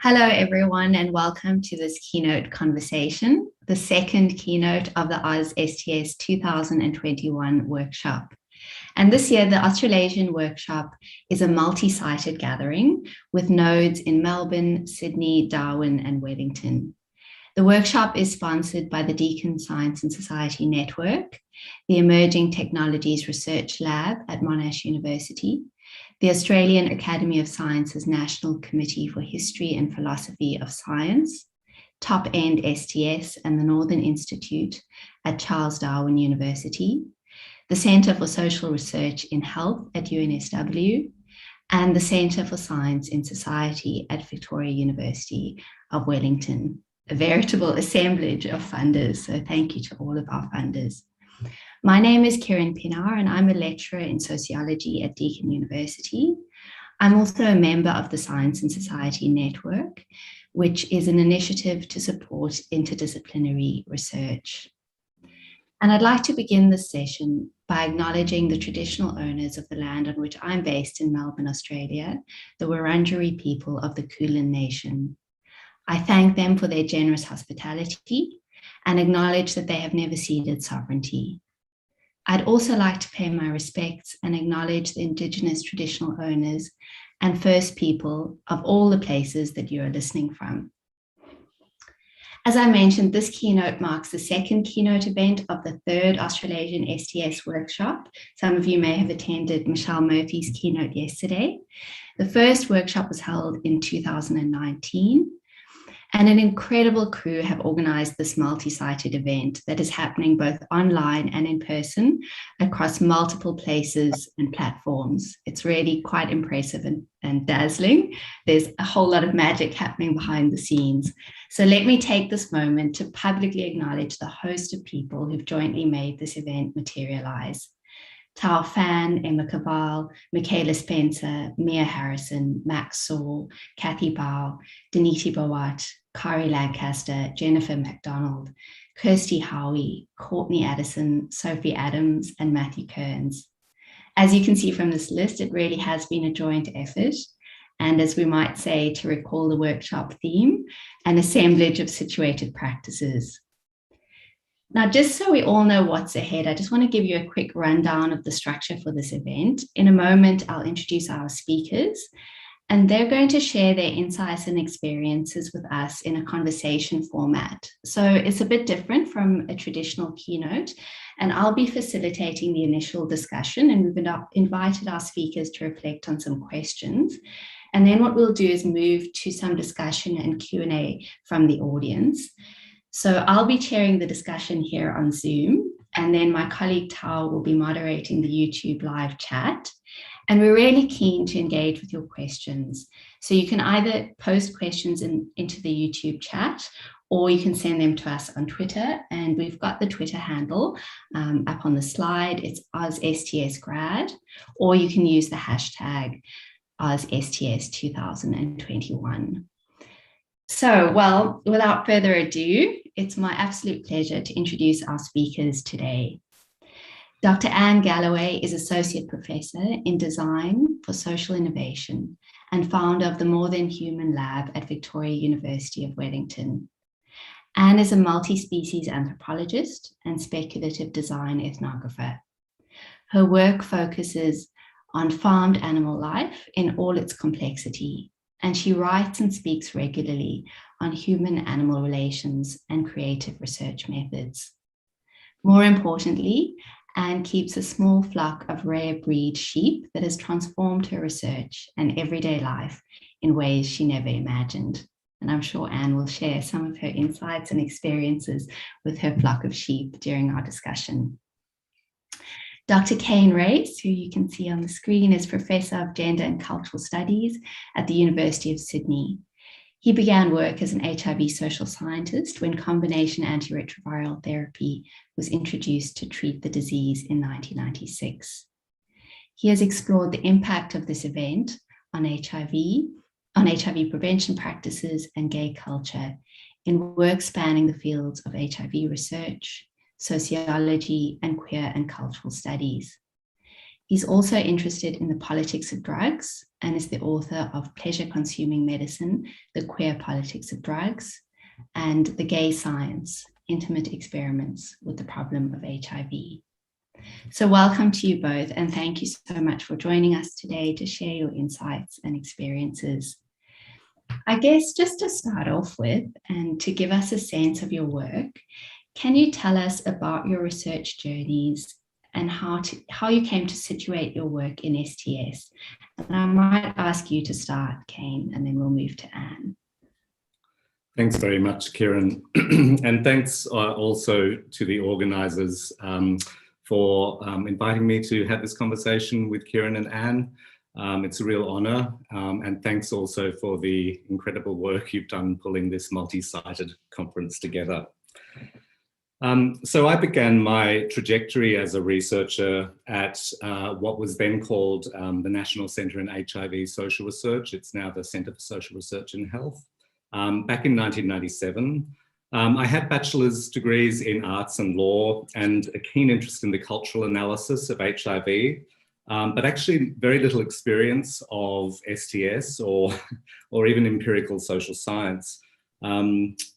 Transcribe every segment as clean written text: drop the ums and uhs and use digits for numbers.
Hello, everyone, and welcome to this keynote conversation, the second keynote of the AusSTS 2021 workshop. And this year, the Australasian workshop is a multi-sited gathering with nodes in Melbourne, Sydney, Darwin, and Wellington. The workshop is sponsored by the Deakin Science and Society Network, the Emerging Technologies Research Lab at Monash University, the Australian Academy of Sciences National Committee for History and Philosophy of Science, Top End STS and the Northern Institute at Charles Darwin University, the Centre for Social Research in Health at UNSW, and the Centre for Science in Society at Victoria University of Wellington, a veritable assemblage of funders. So thank you to all of our funders. My name is Kiran Pienaar, and I'm a lecturer in sociology at Deakin University. I'm also a member of the Science and Society Network, which is an initiative to support interdisciplinary research. And I'd like to begin this session by acknowledging the traditional owners of the land on which I'm based in Melbourne, Australia, the Wurundjeri people of the Kulin Nation. I thank them for their generous hospitality and acknowledge that they have never ceded sovereignty. I'd also like to pay my respects and acknowledge the Indigenous traditional owners and First People of all the places that you are listening from. As I mentioned, this keynote marks the second keynote event of the third Australasian STS workshop. Some of you may have attended Michelle Murphy's keynote yesterday. The first workshop was held in 2019. And an incredible crew have organised this multi-sited event that is happening both online and in person across multiple places and platforms. It's really quite impressive and dazzling. There's a whole lot of magic happening behind the scenes. So let me take this moment to publicly acknowledge the host of people who've jointly made this event materialise. Tao Fan, Emma Cabal, Michaela Spencer, Mia Harrison, Max Saul, Kathy Bao, Daniti Bawat, Kari Lancaster, Jennifer MacDonald, Kirsty Howie, Courtney Addison, Sophie Adams, and Matthew Kearns. As you can see from this list, it really has been a joint effort. And as we might say, to recall the workshop theme, an assemblage of situated practices. Now, just so we all know what's ahead, I just want to give you a quick rundown of the structure for this event. In a moment, I'll introduce our speakers, and they're going to share their insights and experiences with us in a conversation format. So it's a bit different from a traditional keynote, and I'll be facilitating the initial discussion, and we've invited our speakers to reflect on some questions. And then what we'll do is move to some discussion and Q&A from the audience. So I'll be chairing the discussion here on Zoom, and then my colleague Tao will be moderating the YouTube live chat. And we're really keen to engage with your questions. So you can either post questions into the YouTube chat, or you can send them to us on Twitter. And we've got the Twitter handle up on the slide. It's AusSTSgrad, or you can use the hashtag AusSTS2021. So, well, without further ado, it's my absolute pleasure to introduce our speakers today. Dr. Ann Galloway is Associate Professor in Design for Social Innovation and founder of the More Than Human Lab at Victoria University of Wellington. Ann is a multi-species anthropologist and speculative design ethnographer. Her work focuses on farmed animal life in all its complexity, and she writes and speaks regularly on human-animal relations and creative research methods. More importantly, Anne keeps a small flock of rare breed sheep that has transformed her research and everyday life in ways she never imagined. And I'm sure Anne will share some of her insights and experiences with her flock of sheep during our discussion. Dr. Kane Race, who you can see on the screen, is Professor of Gender and Cultural Studies at the University of Sydney. He began work as an HIV social scientist when combination antiretroviral therapy was introduced to treat the disease in 1996. He has explored the impact of this event on HIV prevention practices and gay culture in work spanning the fields of HIV research, sociology, and queer and cultural studies. He's also interested in the politics of drugs and is the author of Pleasure-Consuming Medicine, The Queer Politics of Drugs, and The Gay Science, Intimate Experiments with the Problem of HIV. So welcome to you both, and thank you so much for joining us today to share your insights and experiences. I guess just to start off with, and to give us a sense of your work, can you tell us about your research journeys and how you came to situate your work in STS? And I might ask you to start, Kane, and then we'll move to Anne. Thanks very much, Kiran. And thanks also to the organisers for inviting me to have this conversation with Kiran and Anne. It's a real honour, and thanks also for the incredible work you've done pulling this multi-sited conference together. So I began my trajectory as a researcher at what was then called the National Centre in HIV Social Research. It's now the Centre for Social Research in Health. Back in 1997, I had bachelor's degrees in arts and law and a keen interest in the cultural analysis of HIV, but actually very little experience of STS or even empirical social science.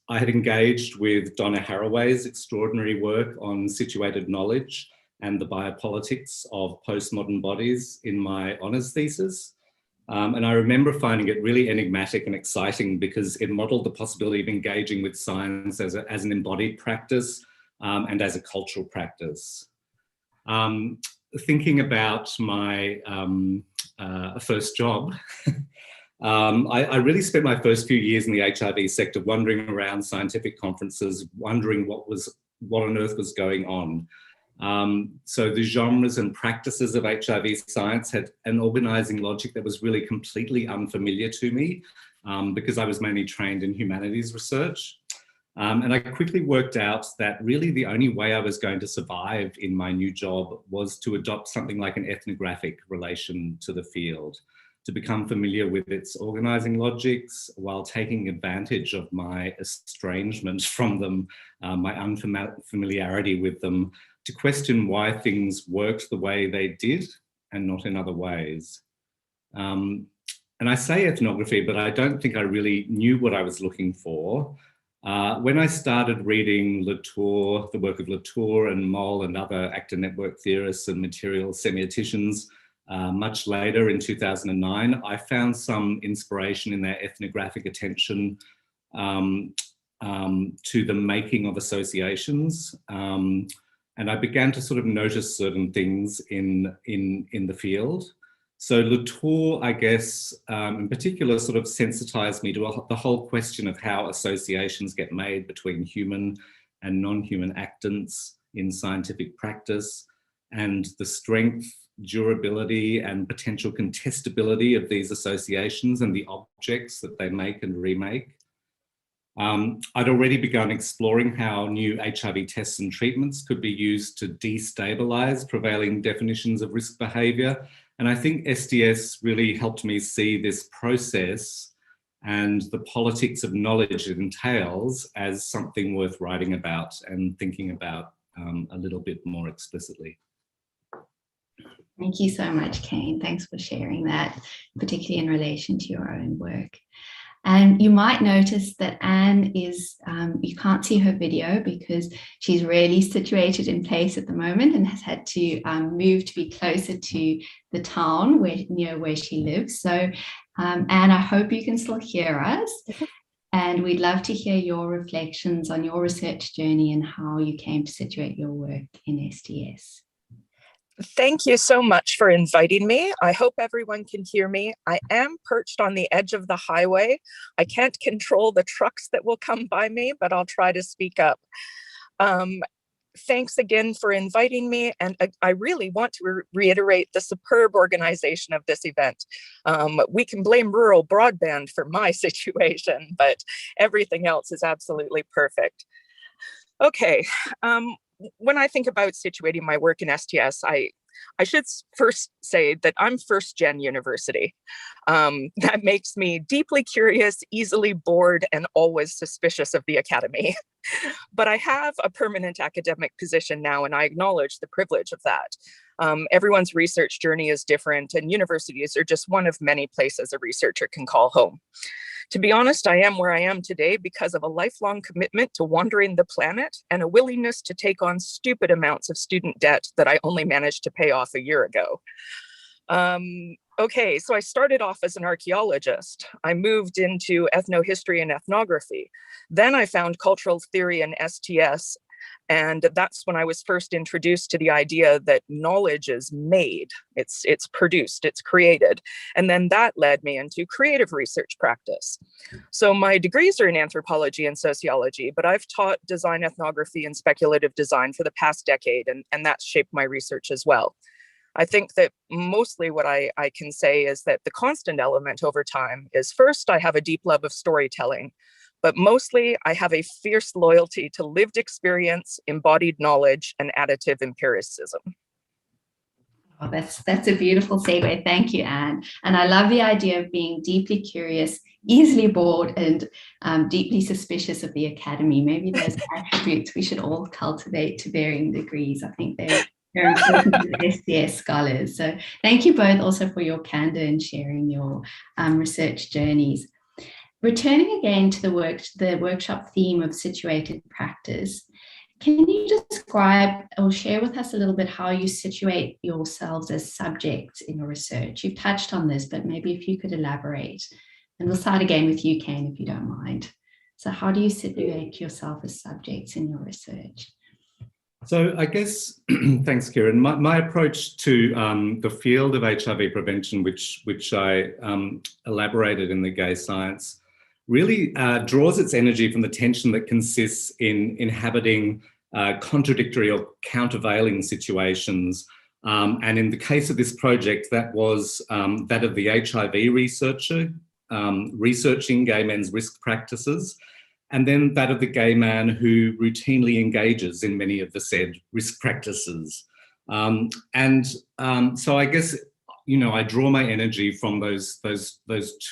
I had engaged with Donna Haraway's extraordinary work on situated knowledge and the biopolitics of postmodern bodies in my honours thesis. And I remember finding it really enigmatic and exciting because it modelled the possibility of engaging with science as an embodied practice and as a cultural practice. Thinking about my first job, I really spent my first few years in the HIV sector wandering around scientific conferences, wondering what on earth was going on. So the genres and practices of HIV science had an organising logic that was really completely unfamiliar to me because I was mainly trained in humanities research. And I quickly worked out that really the only way I was going to survive in my new job was to adopt something like an ethnographic relation to the field, to become familiar with its organising logics while taking advantage of my estrangement from them, my unfamiliarity with them, to question why things worked the way they did and not in other ways. And I say ethnography, but I don't think I really knew what I was looking for. When I started reading Latour, the work of Latour and Moll and other actor network theorists and material semioticians, much later in 2009, I found some inspiration in their ethnographic attention to the making of associations. And I began to sort of notice certain things in the field. So Latour, I guess, in particular, sort of sensitized me to the whole question of how associations get made between human and non-human actants in scientific practice, and the strength, durability, and potential contestability of these associations and the objects that they make and remake. I'd already begun exploring how new HIV tests and treatments could be used to destabilise prevailing definitions of risk behaviour. And I think STS really helped me see this process and the politics of knowledge it entails as something worth writing about and thinking about a little bit more explicitly. Thank you so much, Kane. Thanks for sharing that, particularly in relation to your own work. And you might notice that Anne is, you can't see her video because she's really situated in place at the moment and has had to move to be closer to the town near where she lives. So Anne, I hope you can still hear us. And we'd love to hear your reflections on your research journey and how you came to situate your work in STS. Thank you so much for inviting me. I hope everyone can hear me. I am perched on the edge of the highway. I can't control the trucks that will come by me, but I'll try to speak up. Thanks again for inviting me. And I really want to reiterate the superb organization of this event. We can blame rural broadband for my situation, but everything else is absolutely perfect. Okay. When I think about situating my work in STS, I should first say that I'm first-gen university. That makes me deeply curious, easily bored, and always suspicious of the academy. But I have a permanent academic position now, and I acknowledge the privilege of that. Everyone's research journey is different, and universities are just one of many places a researcher can call home. To be honest, I am where I am today because of a lifelong commitment to wandering the planet and a willingness to take on stupid amounts of student debt that I only managed to pay off a year ago. Okay, so I started off as an archaeologist. I moved into ethnohistory and ethnography. Then I found cultural theory and STS. And that's when I was first introduced to the idea that knowledge is made, it's produced, it's created. And then that led me into creative research practice. So my degrees are in anthropology and sociology, but I've taught design ethnography and speculative design for the past decade, and that's shaped my research as well. I think that mostly what I can say is that the constant element over time is, first, I have a deep love of storytelling. But mostly, I have a fierce loyalty to lived experience, embodied knowledge, and additive empiricism. Oh, that's a beautiful segue. Thank you, Anne. And I love the idea of being deeply curious, easily bored, and deeply suspicious of the academy. Maybe those attributes we should all cultivate to varying degrees. I think they're important to STS scholars. So thank you both also for your candor in sharing your research journeys. Returning again to the workshop theme of situated practice, can you describe or share with us a little bit how you situate yourselves as subjects in your research? You've touched on this, but maybe if you could elaborate. And we'll start again with you, Kane, if you don't mind. So how do you situate yourself as subjects in your research? So I guess, thanks, Kiran. My approach to the field of HIV prevention, which I elaborated in the Gay Science, really draws its energy from the tension that consists in inhabiting contradictory or countervailing situations. And in the case of this project, that was that of the HIV researcher researching gay men's risk practices, and then that of the gay man who routinely engages in many of the said risk practices. So I guess, you know, I draw my energy from those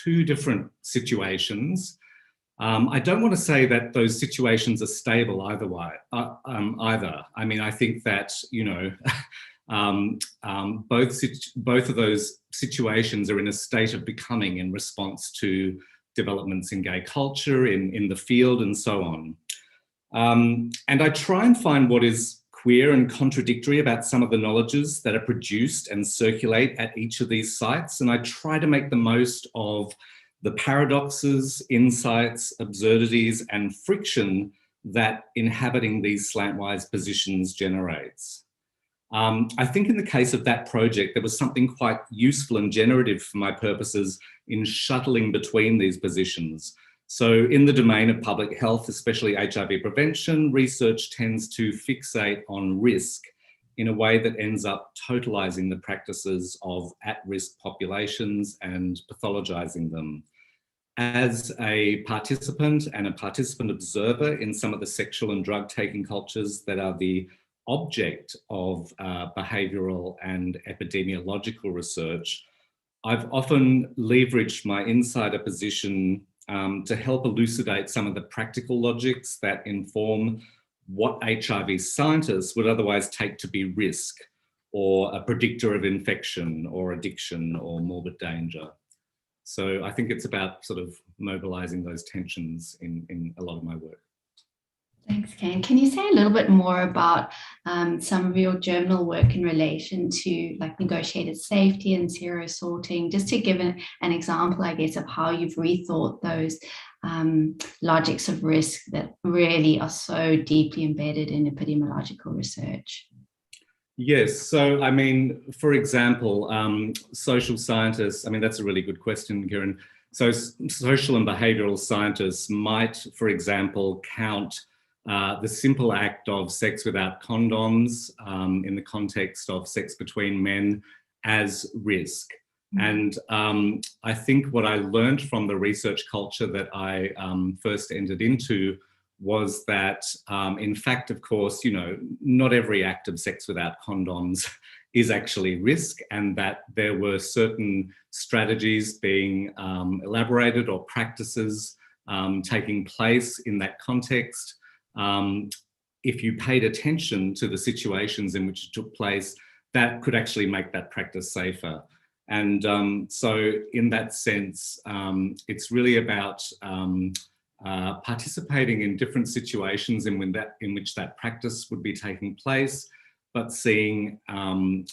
two different situations. I don't want to say that those situations are stable either way. I mean, I think that, you know, both of those situations are in a state of becoming in response to developments in gay culture, in the field, and so on. And I try and find what is queer and contradictory about some of the knowledges that are produced and circulate at each of these sites. And I try to make the most of the paradoxes, insights, absurdities, and friction that inhabiting these slantwise positions generates. I think in the case of that project, there was something quite useful and generative for my purposes in shuttling between these positions. So in the domain of public health, especially HIV prevention, research tends to fixate on risk in a way that ends up totalizing the practices of at-risk populations and pathologizing them. As a participant and a participant observer in some of the sexual and drug-taking cultures that are the object of behavioural and epidemiological research, I've often leveraged my insider position to help elucidate some of the practical logics that inform what HIV scientists would otherwise take to be risk, or a predictor of infection or addiction or morbid danger. So I think it's about sort of mobilizing those tensions in a lot of my work. Thanks, Kane. Can you say a little bit more about some of your journal work in relation to like negotiated safety and zero sorting, just to give an example, I guess, of how you've rethought those logics of risk that really are so deeply embedded in epidemiological research? Yes, so I mean, for example, social scientists, I mean, that's a really good question, Kiran. So social and behavioural scientists might, for example, count the simple act of sex without condoms in the context of sex between men as risk. And I think what I learned from the research culture that I first entered into was that, in fact, of course, you know, not every act of sex without condoms is actually risk, and that there were certain strategies being elaborated or practices taking place in that context. If you paid attention to the situations in which it took place, that could actually make that practice safer. And so in that sense, it's really about participating in different situations in which that practice would be taking place, but seeing the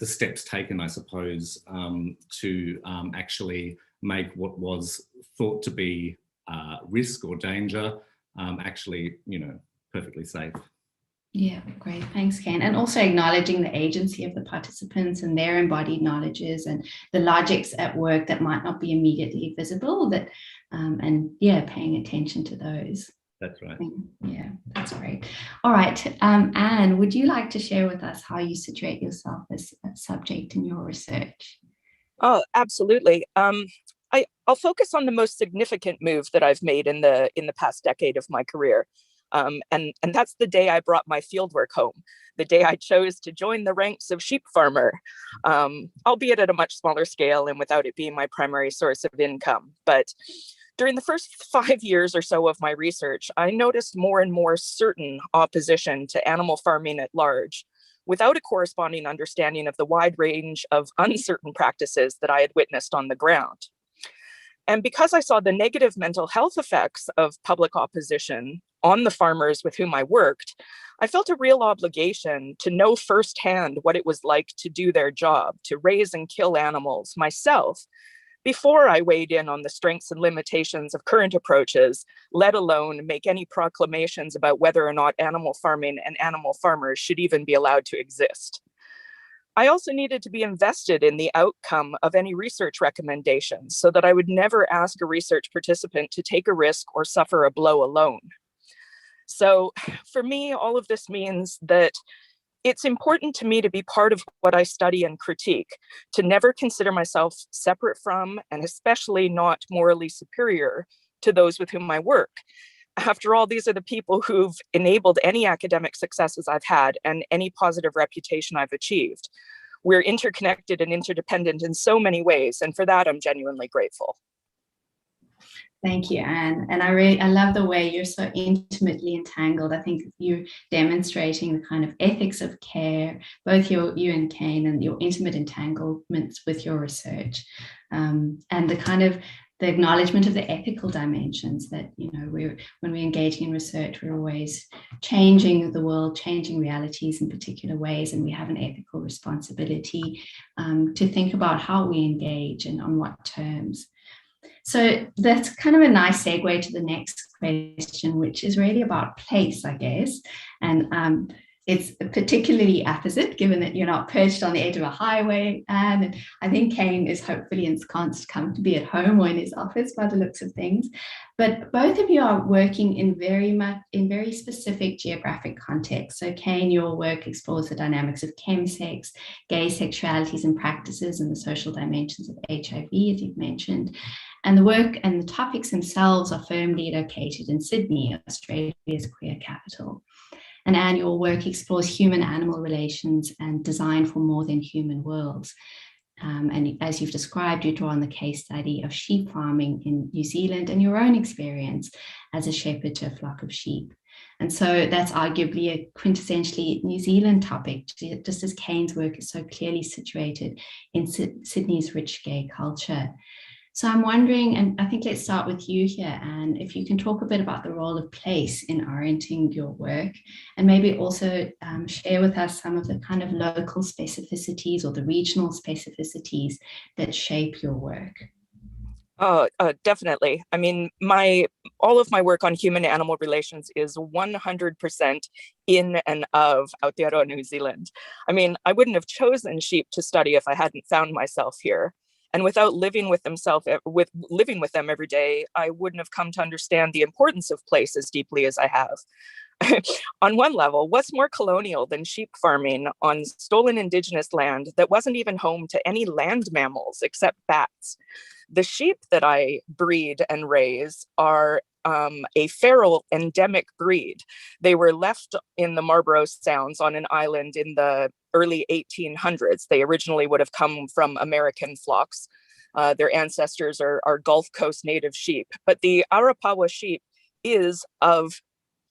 steps taken, I suppose, to actually make what was thought to be risk or danger actually, perfectly safe. Yeah, great. Thanks, Kane. And also acknowledging the agency of the participants and their embodied knowledges and the logics at work that might not be immediately visible, paying attention to those. That's right. Yeah, that's great. All right. Anne, would you like to share with us how you situate yourself as a subject in your research? Oh, absolutely. I'll focus on the most significant move that I've made in the past decade of my career. And that's the day I brought my fieldwork home, the day I chose to join the ranks of sheep farmer, albeit at a much smaller scale and without it being my primary source of income. But during the first 5 years or so of my research, I noticed more and more certain opposition to animal farming at large, without a corresponding understanding of the wide range of uncertain practices that I had witnessed on the ground. And because I saw the negative mental health effects of public opposition on the farmers with whom I worked, I felt a real obligation to know firsthand what it was like to do their job, to raise and kill animals myself, before I weighed in on the strengths and limitations of current approaches, let alone make any proclamations about whether or not animal farming and animal farmers should even be allowed to exist. I also needed to be invested in the outcome of any research recommendations so that I would never ask a research participant to take a risk or suffer a blow alone. So for me, all of this means that it's important to me to be part of what I study and critique, to never consider myself separate from, and especially not morally superior to those with whom I work. After all, these are the people who've enabled any academic successes I've had and any positive reputation I've achieved. We're interconnected and interdependent in so many ways, and for that, I'm genuinely grateful. Thank you, Anne. And I love the way you're so intimately entangled. I think you're demonstrating the kind of ethics of care, both you and Kane, and your intimate entanglements with your research, and the acknowledgement of the ethical dimensions that, when we're engaging in research, we're always changing the world, changing realities in particular ways, and we have an ethical responsibility to think about how we engage and on what terms. So that's kind of a nice segue to the next question, which is really about place, I guess. And it's particularly apposite, given that you're not perched on the edge of a highway. And I think Kane is hopefully ensconced comfortably at home or in his office by the looks of things. But both of you are working in very specific geographic contexts. So Kane, your work explores the dynamics of chemsex, gay sexualities and practices, and the social dimensions of HIV, as you've mentioned. And the work and the topics themselves are firmly located in Sydney, Australia's queer capital. And Anne, your work explores human-animal relations and design for more than human worlds. And as you've described, you draw on the case study of sheep farming in New Zealand and your own experience as a shepherd to a flock of sheep. And so that's arguably a quintessentially New Zealand topic, just as Kane's work is so clearly situated in Sydney's rich gay culture. So I'm wondering, and I think let's start with you here, Anne, if you can talk a bit about the role of place in orienting your work, and maybe also share with us some of the kind of local specificities or the regional specificities that shape your work. Oh, definitely. I mean, all of my work on human-animal relations is 100% in and of Aoteroa, New Zealand. I mean, I wouldn't have chosen sheep to study if I hadn't found myself here. And without living with them every day, I wouldn't have come to understand the importance of place as deeply as I have. On one level, what's more colonial than sheep farming on stolen indigenous land that wasn't even home to any land mammals except bats? The sheep that I breed and raise are a feral endemic breed. They were left in the Marlborough Sounds on an island in the early 1800s. They originally would have come from American flocks. Their ancestors are Gulf Coast native sheep. But the Arapawa sheep is of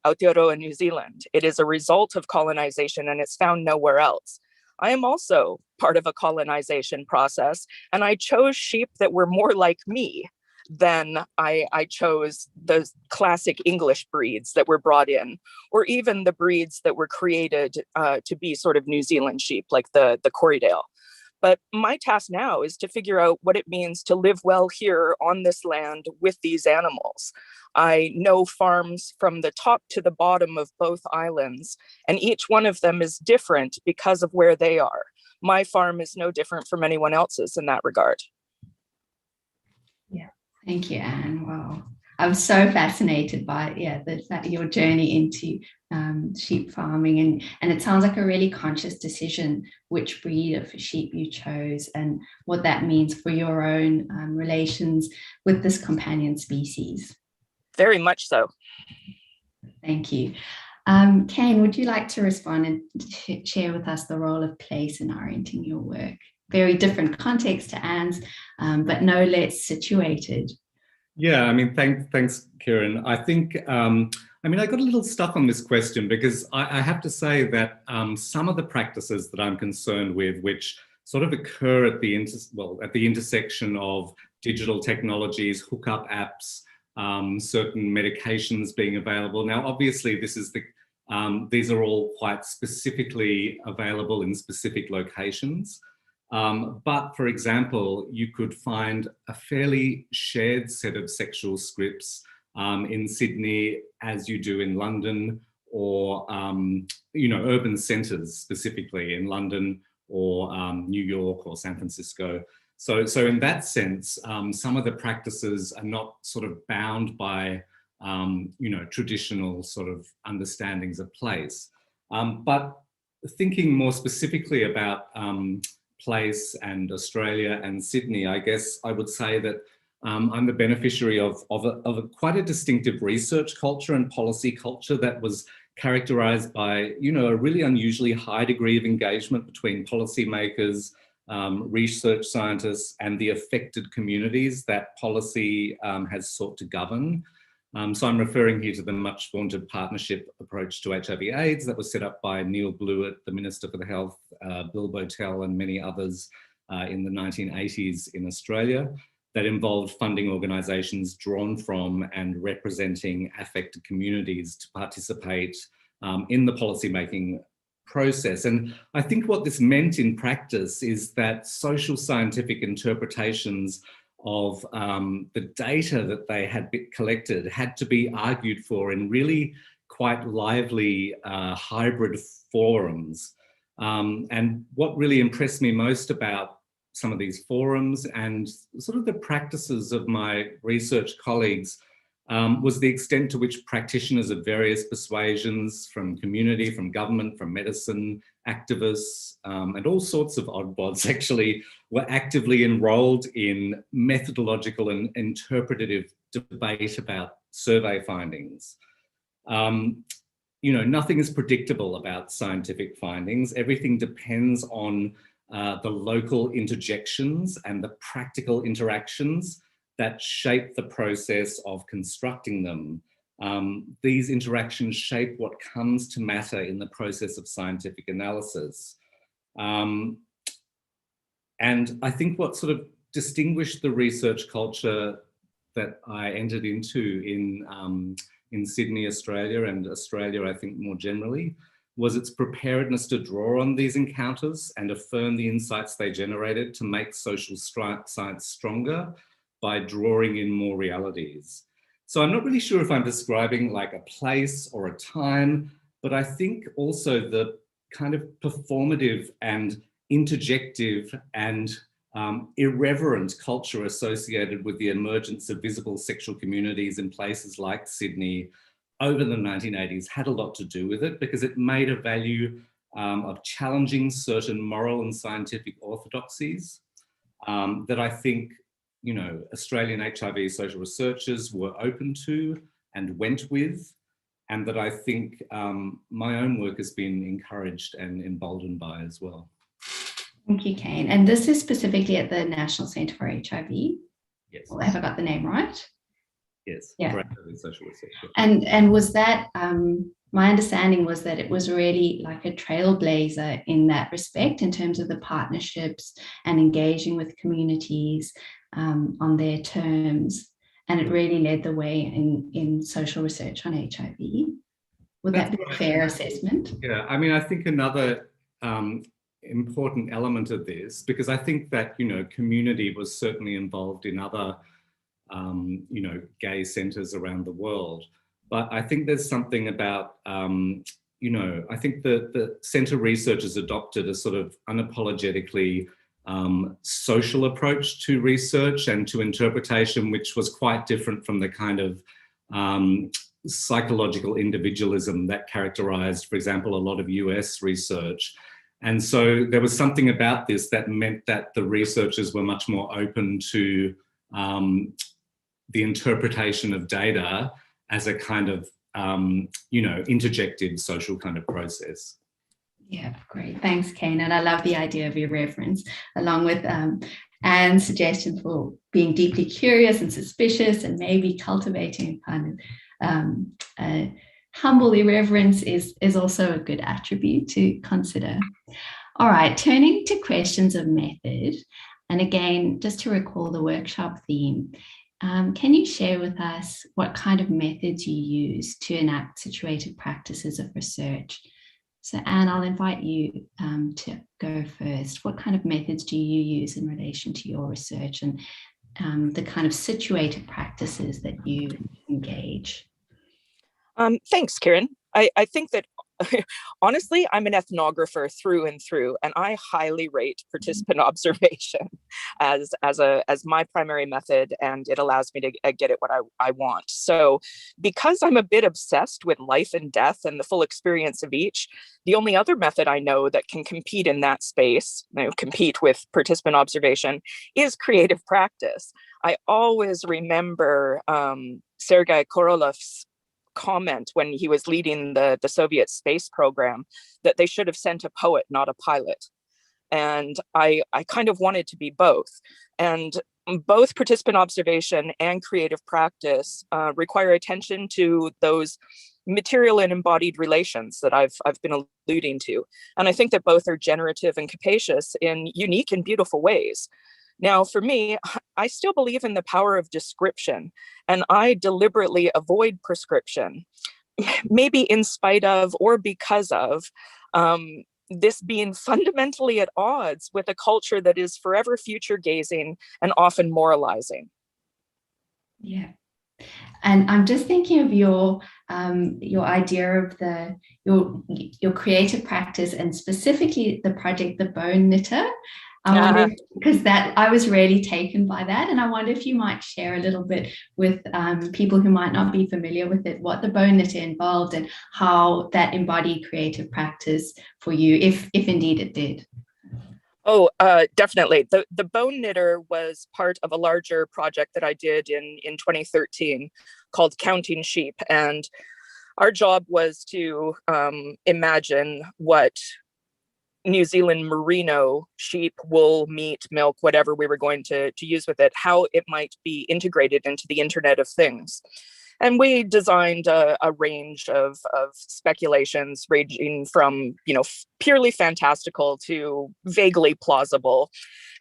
Aoteroa, New Zealand. It is a result of colonization and it's found nowhere else. I am also part of a colonization process, and I chose sheep that were more like me than I chose the classic English breeds that were brought in, or even the breeds that were created to be sort of New Zealand sheep, like the Corriedale. But my task now is to figure out what it means to live well here on this land with these animals. I know farms from the top to the bottom of both islands, and each one of them is different because of where they are. My farm is no different from anyone else's in that regard. Yeah, thank you, Anne. Wow. I'm so fascinated by your journey into sheep farming, and it sounds like a really conscious decision which breed of sheep you chose and what that means for your own relations with this companion species. Very much so. Thank you. Kane, would you like to respond and share with us the role of place in orienting your work? Very different context to Anne's, but no less situated. Yeah, I mean, thanks, Kiran. I think, I got a little stuck on this question because I have to say that some of the practices that I'm concerned with, which sort of occur at the intersection of digital technologies, hookup apps, certain medications being available. Now, obviously, these are all quite specifically available in specific locations. But for example, you could find a fairly shared set of sexual scripts in Sydney as you do in London, or urban centres, specifically in London or New York or San Francisco. So in that sense, some of the practices are not sort of bound by traditional sort of understandings of place. But thinking more specifically about place and Australia and Sydney, I guess I would say that I'm the beneficiary of quite a distinctive research culture and policy culture that was characterised by, a really unusually high degree of engagement between policymakers, research scientists, and the affected communities that policy has sought to govern. So I'm referring here to the much vaunted partnership approach to HIV/AIDS that was set up by Neil Blewett, the Minister for the Health, Bill Botel, and many others in the 1980s in Australia, that involved funding organisations drawn from and representing affected communities to participate in the policymaking process. And I think what this meant in practice is that social scientific interpretations of the data that they had collected had to be argued for in really quite lively hybrid forums. And what really impressed me most about some of these forums and sort of the practices of my research colleagues was the extent to which practitioners of various persuasions, from community, from government, from medicine, activists, and all sorts of oddbods actually were actively enrolled in methodological and interpretative debate about survey findings. Nothing is predictable about scientific findings. Everything depends on the local interjections and the practical interactions that shape the process of constructing them. These interactions shape what comes to matter in the process of scientific analysis. And I think what sort of distinguished the research culture that I entered into in Sydney, Australia, and Australia, I think more generally, was its preparedness to draw on these encounters and affirm the insights they generated to make social science stronger by drawing in more realities. So I'm not really sure if I'm describing like a place or a time, but I think also the kind of performative and interjective and irreverent culture associated with the emergence of visible sexual communities in places like Sydney over the 1980s had a lot to do with it, because it made a value of challenging certain moral and scientific orthodoxies that I think, Australian HIV social researchers were open to and went with, and that I think my own work has been encouraged and emboldened by as well. Thank you, Kane. And this is specifically at the National Centre for HIV? Yes. Have I got the name right? Yes, Yeah. director in social research. Yeah. And was that, my understanding was that it was really like a trailblazer in that respect, in terms of the partnerships and engaging with communities on their terms. And it really led the way in social research on HIV. Would that be a fair assessment? Yeah, I mean, I think another important element of this, because I think that, you know, community was certainly involved in other, you know, gay centres around the world. But I think there's something about, you know, I think the centre researchers adopted a sort of unapologetically social approach to research and to interpretation, which was quite different from the kind of psychological individualism that characterised, for example, a lot of US research. And so there was something about this that meant that the researchers were much more open to the interpretation of data as a kind of, you know, interjected social kind of process. Yeah, great. Thanks, Kane. And I love the idea of irreverence, along with Anne's suggestion for being deeply curious and suspicious and maybe cultivating kind of humble irreverence is also a good attribute to consider. All right, turning to questions of method. And again, just to recall the workshop theme, can you share with us what kind of methods you use to enact situated practices of research? So Anne, I'll invite you to go first. What kind of methods do you use in relation to your research and the kind of situated practices that you engage? Thanks, Kiran. I think that honestly, I'm an ethnographer through and through, and I highly rate participant observation as my primary method, and it allows me to get at what I want. So because I'm a bit obsessed with life and death and the full experience of each, the only other method I know that can compete in that space, you know, compete with participant observation, is creative practice. I always remember Sergei Korolov's comment when he was leading the Soviet space program that they should have sent a poet, not a pilot. And I kind of wanted to be both. And both participant observation and creative practice require attention to those material and embodied relations that I've been alluding to. And I think that both are generative and capacious in unique and beautiful ways. Now, for me, I still believe in the power of description, and I deliberately avoid prescription, maybe in spite of or because of this being fundamentally at odds with a culture that is forever future gazing and often moralizing. Yeah. And I'm just thinking of your idea of your creative practice, and specifically the project, The Bone Knitter. I wonder, because I was really taken by that, and I wonder if you might share a little bit with people who might not be familiar with it, what the bone knitter involved and how that embodied creative practice for you, if indeed it did. Oh, definitely. The bone knitter was part of a larger project that I did in 2013 called Counting Sheep, and our job was to imagine what New Zealand merino sheep, wool, meat, milk, whatever we were going to use with it, how it might be integrated into the Internet of Things. And we designed a range of speculations ranging from, you know, purely fantastical to vaguely plausible.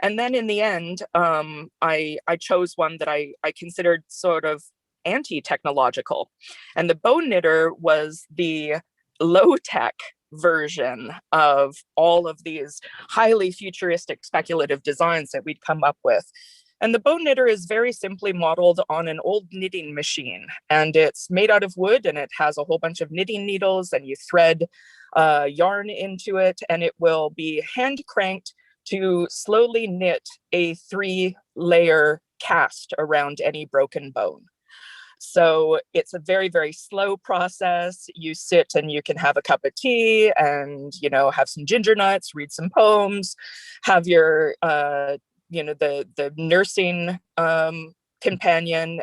And then in the end, I chose one that I considered sort of anti-technological. And the bone knitter was the low-tech version of all of these highly futuristic speculative designs that we'd come up with. And the bone knitter is very simply modeled on an old knitting machine, and it's made out of wood, and it has a whole bunch of knitting needles, and you thread yarn into it, and it will be hand cranked to slowly knit a 3-layer cast around any broken bone. So it's a very, very slow process. You sit and you can have a cup of tea and, you know, have some ginger nuts, read some poems, have your, you know, the nursing companion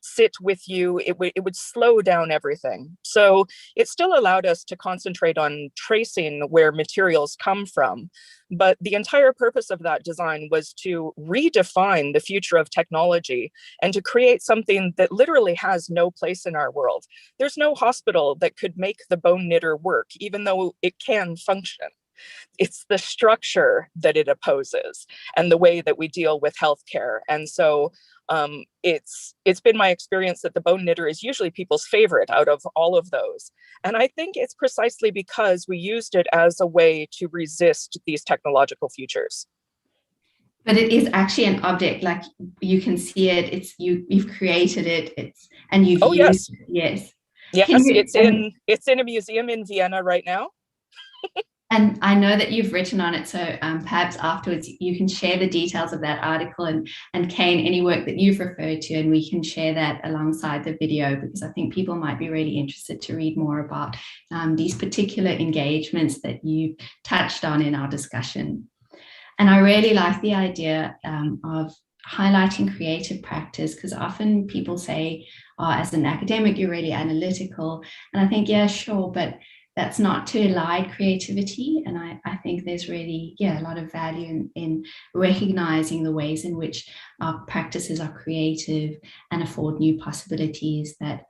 sit with you. It would slow down everything. So it still allowed us to concentrate on tracing where materials come from. But the entire purpose of that design was to redefine the future of technology and to create something that literally has no place in our world. There's no hospital that could make the bone knitter work, even though it can function. It's the structure that it opposes and the way that we deal with healthcare. And so it's been my experience that the bone knitter is usually people's favorite out of all of those. And I think it's precisely because we used it as a way to resist these technological futures. But it is actually an object, like you can see it, you've created it, and you've used it. Yes. Yes, it's in a museum in Vienna right now. And I know that you've written on it, so perhaps afterwards you can share the details of that article and Kane, any work that you've referred to, and we can share that alongside the video, because I think people might be really interested to read more about these particular engagements that you touched on in our discussion. And I really like the idea of highlighting creative practice, because often people say, oh, as an academic, you're really analytical. And I think, yeah, sure, but that's not to elide creativity. And I think there's really, a lot of value in recognizing the ways in which our practices are creative and afford new possibilities that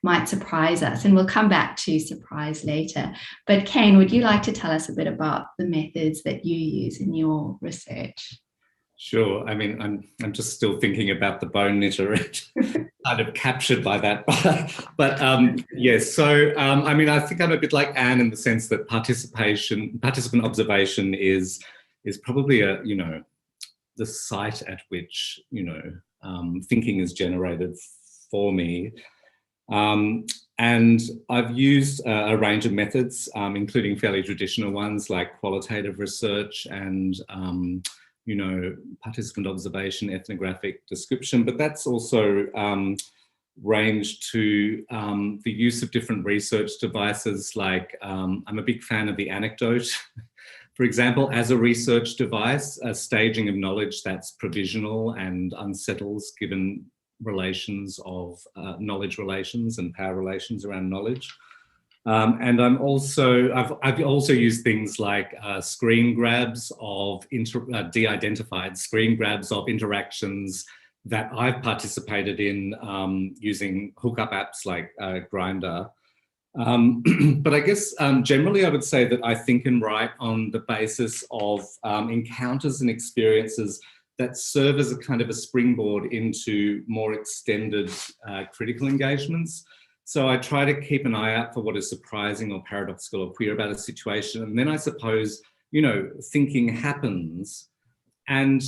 might surprise us. And we'll come back to surprise later. But Kane, would you like to tell us a bit about the methods that you use in your research? Sure. I mean, I'm just still thinking about the bone knitter, kind of captured by that. But yes, so I mean, I think I'm a bit like Anne in the sense that participant observation is probably the site at which thinking is generated for me. And I've used a range of methods, including fairly traditional ones like qualitative research and participant observation, ethnographic description, but that's also ranged to the use of different research devices. Like I'm a big fan of the anecdote, for example, as a research device, a staging of knowledge that's provisional and unsettles given relations of knowledge relations and power relations around knowledge. And I've also used things like screen grabs of de-identified screen grabs of interactions that I've participated in using hookup apps like Grindr. But I guess generally I would say that I think and write on the basis of encounters and experiences that serve as a kind of a springboard into more extended critical engagements. So I try to keep an eye out for what is surprising or paradoxical or queer about a situation. And then I suppose, thinking happens. And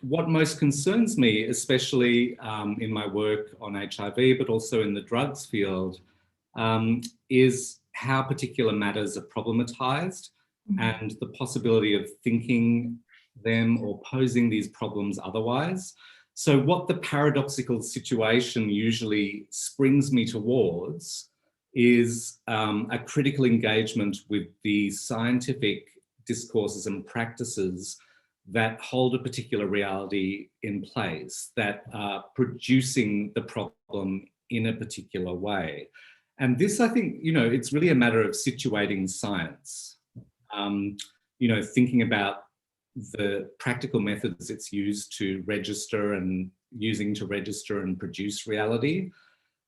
what most concerns me, especially in my work on HIV, but also in the drugs field, is how particular matters are problematized and the possibility of thinking them or posing these problems otherwise. So what the paradoxical situation usually springs me towards is a critical engagement with the scientific discourses and practices that hold a particular reality in place, that are producing the problem in a particular way. And this, I think, it's really a matter of situating science, thinking about the practical methods it's used to register and using to register and produce reality,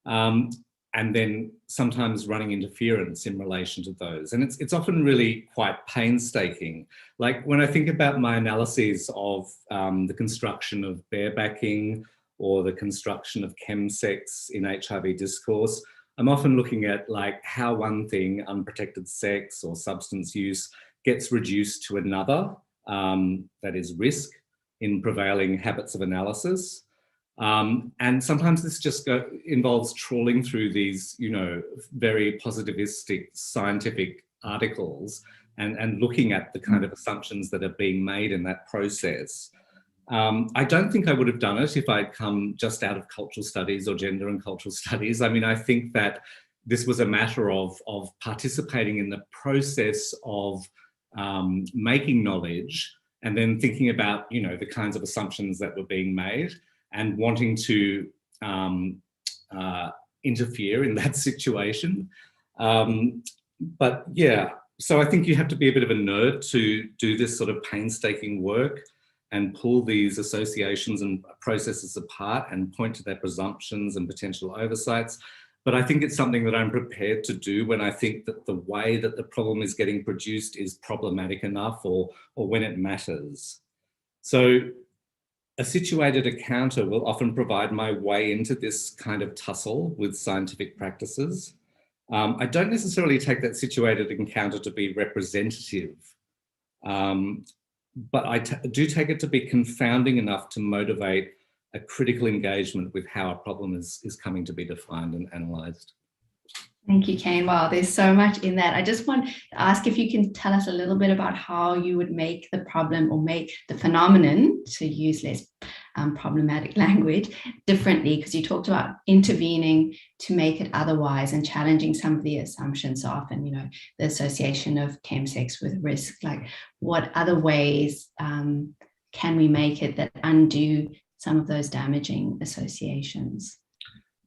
and then sometimes running interference in relation to those. And it's often really quite painstaking. Like when I think about my analyses of the construction of barebacking or the construction of chemsex in HIV discourse, I'm often looking at like how one thing, unprotected sex or substance use, gets reduced to another. That is risk in prevailing habits of analysis. And sometimes this just involves trawling through these, very positivistic scientific articles and looking at the kind of assumptions that are being made in that process. I don't think I would have done it if I'd come just out of cultural studies or gender and cultural studies. I mean, I think that this was a matter of participating in the process of making knowledge and then thinking about, the kinds of assumptions that were being made. and wanting to interfere in that situation. But yeah, so I think you have to be a bit of a nerd to do this sort of painstaking work and pull these associations and processes apart and point to their presumptions and potential oversights. But I think it's something that I'm prepared to do when I think that the way that the problem is getting produced is problematic enough, or when it matters. So a situated encounter will often provide my way into this kind of tussle with scientific practices. I don't necessarily take that situated encounter to be representative, but I do take it to be confounding enough to motivate a critical engagement with how a problem is coming to be defined and analysed. Thank you, Kane. Wow, there's so much in that. I just want to ask if you can tell us a little bit about how you would make the problem, or make the phenomenon, to use less problematic language, differently, because you talked about intervening to make it otherwise and challenging some of the assumptions. So often, you know, the association of chemsex with risk, like what other ways can we make it that undo some of those damaging associations?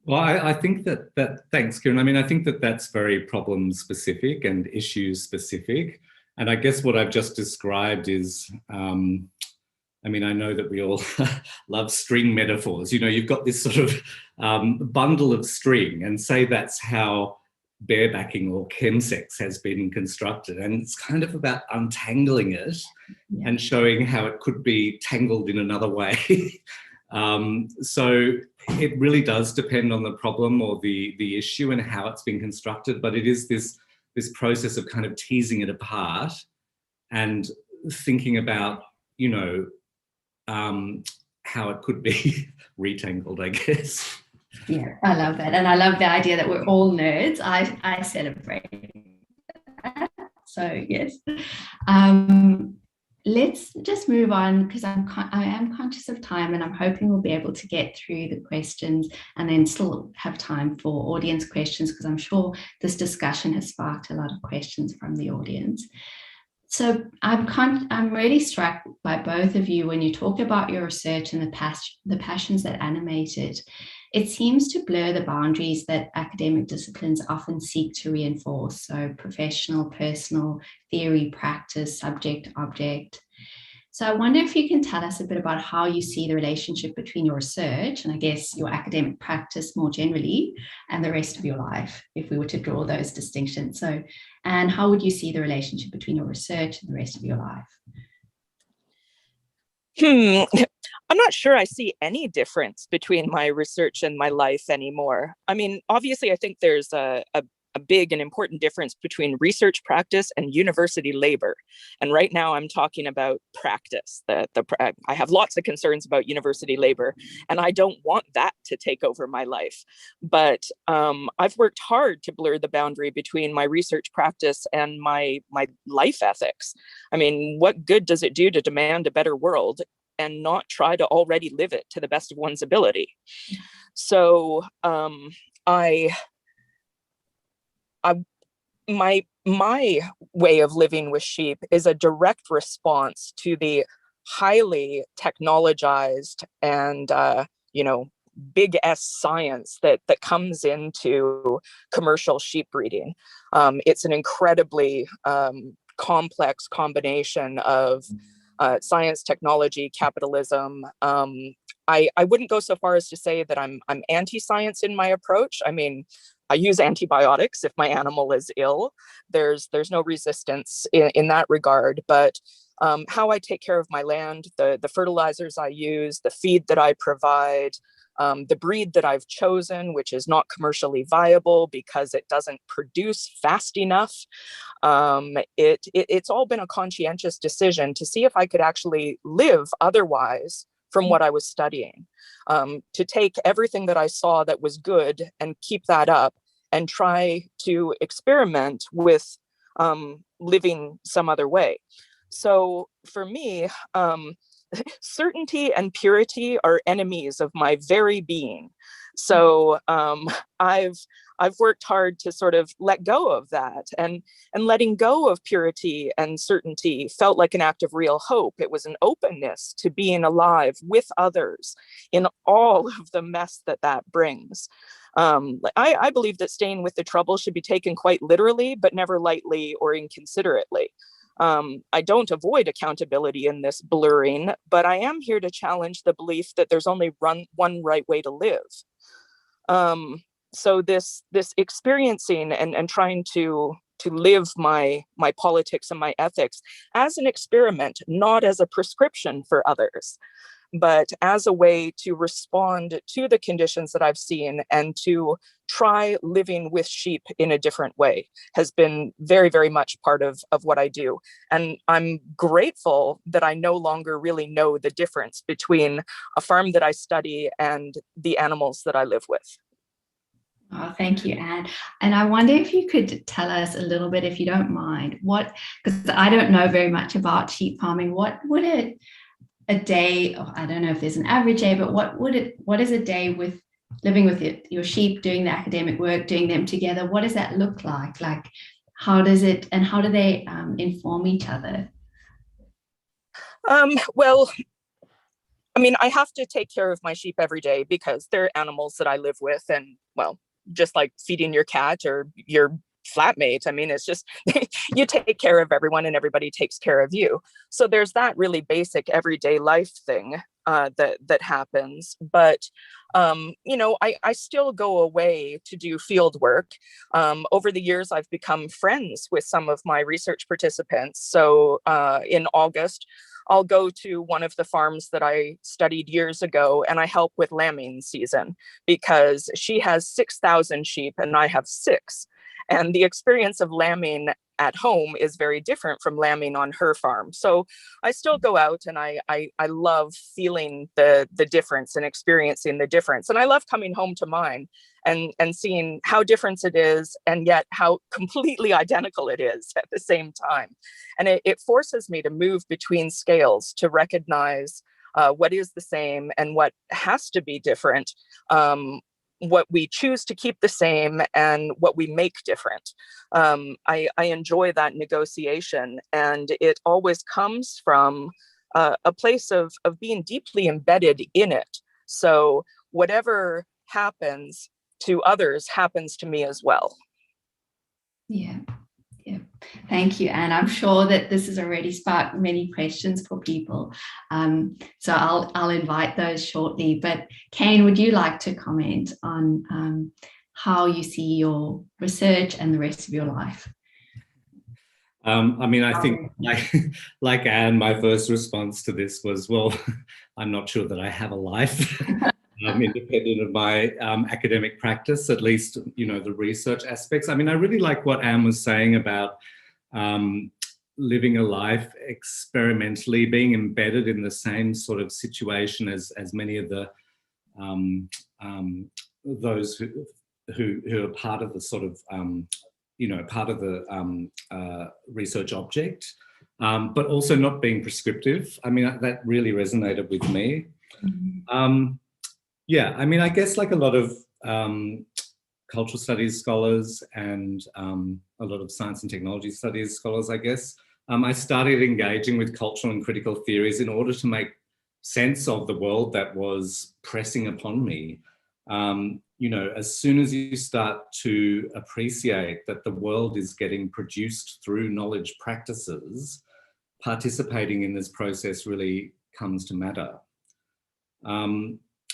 Well, I think that thanks, Kiran. I mean, I think that that's very problem specific and issue specific. And I guess what I've just described is, I mean, I know that we all love string metaphors. You know, you've got this sort of bundle of string, and say that's how barebacking or chemsex has been constructed. And it's kind of about untangling it and showing how it could be tangled in another way. So it really does depend on the problem or the issue and how it's been constructed, but it is this process of kind of teasing it apart and thinking about, you know, how it could be retangled, I guess. Yeah, I love that. And I love the idea that we're all nerds. I celebrate that. So yes. Let's just move on, because I am conscious of time, and I'm hoping we'll be able to get through the questions and then still have time for audience questions, because I'm sure this discussion has sparked a lot of questions from the audience. So I'm really struck by both of you when you talk about your research and the passions that animate it. It seems to blur the boundaries that academic disciplines often seek to reinforce. So professional, personal, theory, practice, subject, object. So I wonder if you can tell us a bit about how you see the relationship between your research and, I guess, your academic practice more generally, and the rest of your life, if we were to draw those distinctions. So, and how would you see the relationship between your research and the rest of your life? I'm not sure I see any difference between my research and my life anymore. I mean, obviously, I think there's a big and important difference between research practice and university labor. And right now I'm talking about practice. I have lots of concerns about university labor, and I don't want that to take over my life. But I've worked hard to blur the boundary between my research practice and my life ethics. I mean, what good does it do to demand a better world and not try to already live it to the best of one's ability? So my way of living with sheep is a direct response to the highly technologized and big S science that comes into commercial sheep breeding. It's an incredibly complex combination of science, technology, capitalism. I wouldn't go so far as to say that I'm anti-science in my approach. I mean, I use antibiotics if my animal is ill. There's no resistance in that regard, but how I take care of my land, the fertilizers I use, the feed that I provide, the breed that I've chosen, which is not commercially viable because it doesn't produce fast enough. It's all been a conscientious decision to see if I could actually live otherwise from what I was studying, to take everything that I saw that was good and keep that up and try to experiment with living some other way. So for me, certainty and purity are enemies of my very being. So I've worked hard to sort of let go of that, and letting go of purity and certainty felt like an act of real hope. It was an openness to being alive with others in all of the mess that brings. I believe that staying with the trouble should be taken quite literally, but never lightly or inconsiderately. I don't avoid accountability in this blurring, but I am here to challenge the belief that there's only one right way to live. So this experiencing and trying to live my politics and my ethics as an experiment, not as a prescription for others, but as a way to respond to the conditions that I've seen and to try living with sheep in a different way, has been very, very much part of what I do. And I'm grateful that I no longer really know the difference between a farm that I study and the animals that I live with. Oh, thank you, Anne. And I wonder if you could tell us a little bit, if you don't mind, because I don't know very much about sheep farming, what would a day, I don't know if there's an average day, but what is a day with living with your sheep, doing the academic work, doing them together? What does that look like? Like, how do they inform each other? Well, I mean, I have to take care of my sheep every day because they're animals that I live with, and well, just like feeding your cat or your flatmate. I mean, it's just, you take care of everyone and everybody takes care of you. So there's that really basic everyday life thing that happens. But, I still go away to do field work. Over the years, I've become friends with some of my research participants. So in August, I'll go to one of the farms that I studied years ago, and I help with lambing season because she has 6,000 sheep and I have 6. And the experience of lambing at home is very different from lambing on her farm. So I still go out, and I love feeling the difference and experiencing the difference. And I love coming home to mine and seeing how different it is, and yet how completely identical it is at the same time. And it forces me to move between scales to recognize what is the same and what has to be different, what we choose to keep the same and what we make different. I enjoy that negotiation, and it always comes from a place of being deeply embedded in it. So whatever happens to others happens to me as well. Yeah. Thank you, Anne. I'm sure that this has already sparked many questions for people. So I'll invite those shortly. But Kane, would you like to comment on how you see your research and the rest of your life? I mean, I think like Anne, my first response to this was, well, I'm not sure that I have a life. Independent of my academic practice, at least, the research aspects. I mean, I really like what Anne was saying about living a life experimentally, being embedded in the same sort of situation as many of the those who are part of the sort of part of the research object, but also not being prescriptive. I mean, that really resonated with me. Mm-hmm. Yeah, I mean, I guess like a lot of cultural studies scholars and a lot of science and technology studies scholars, I guess, I started engaging with cultural and critical theories in order to make sense of the world that was pressing upon me. As soon as you start to appreciate that the world is getting produced through knowledge practices, participating in this process really comes to matter.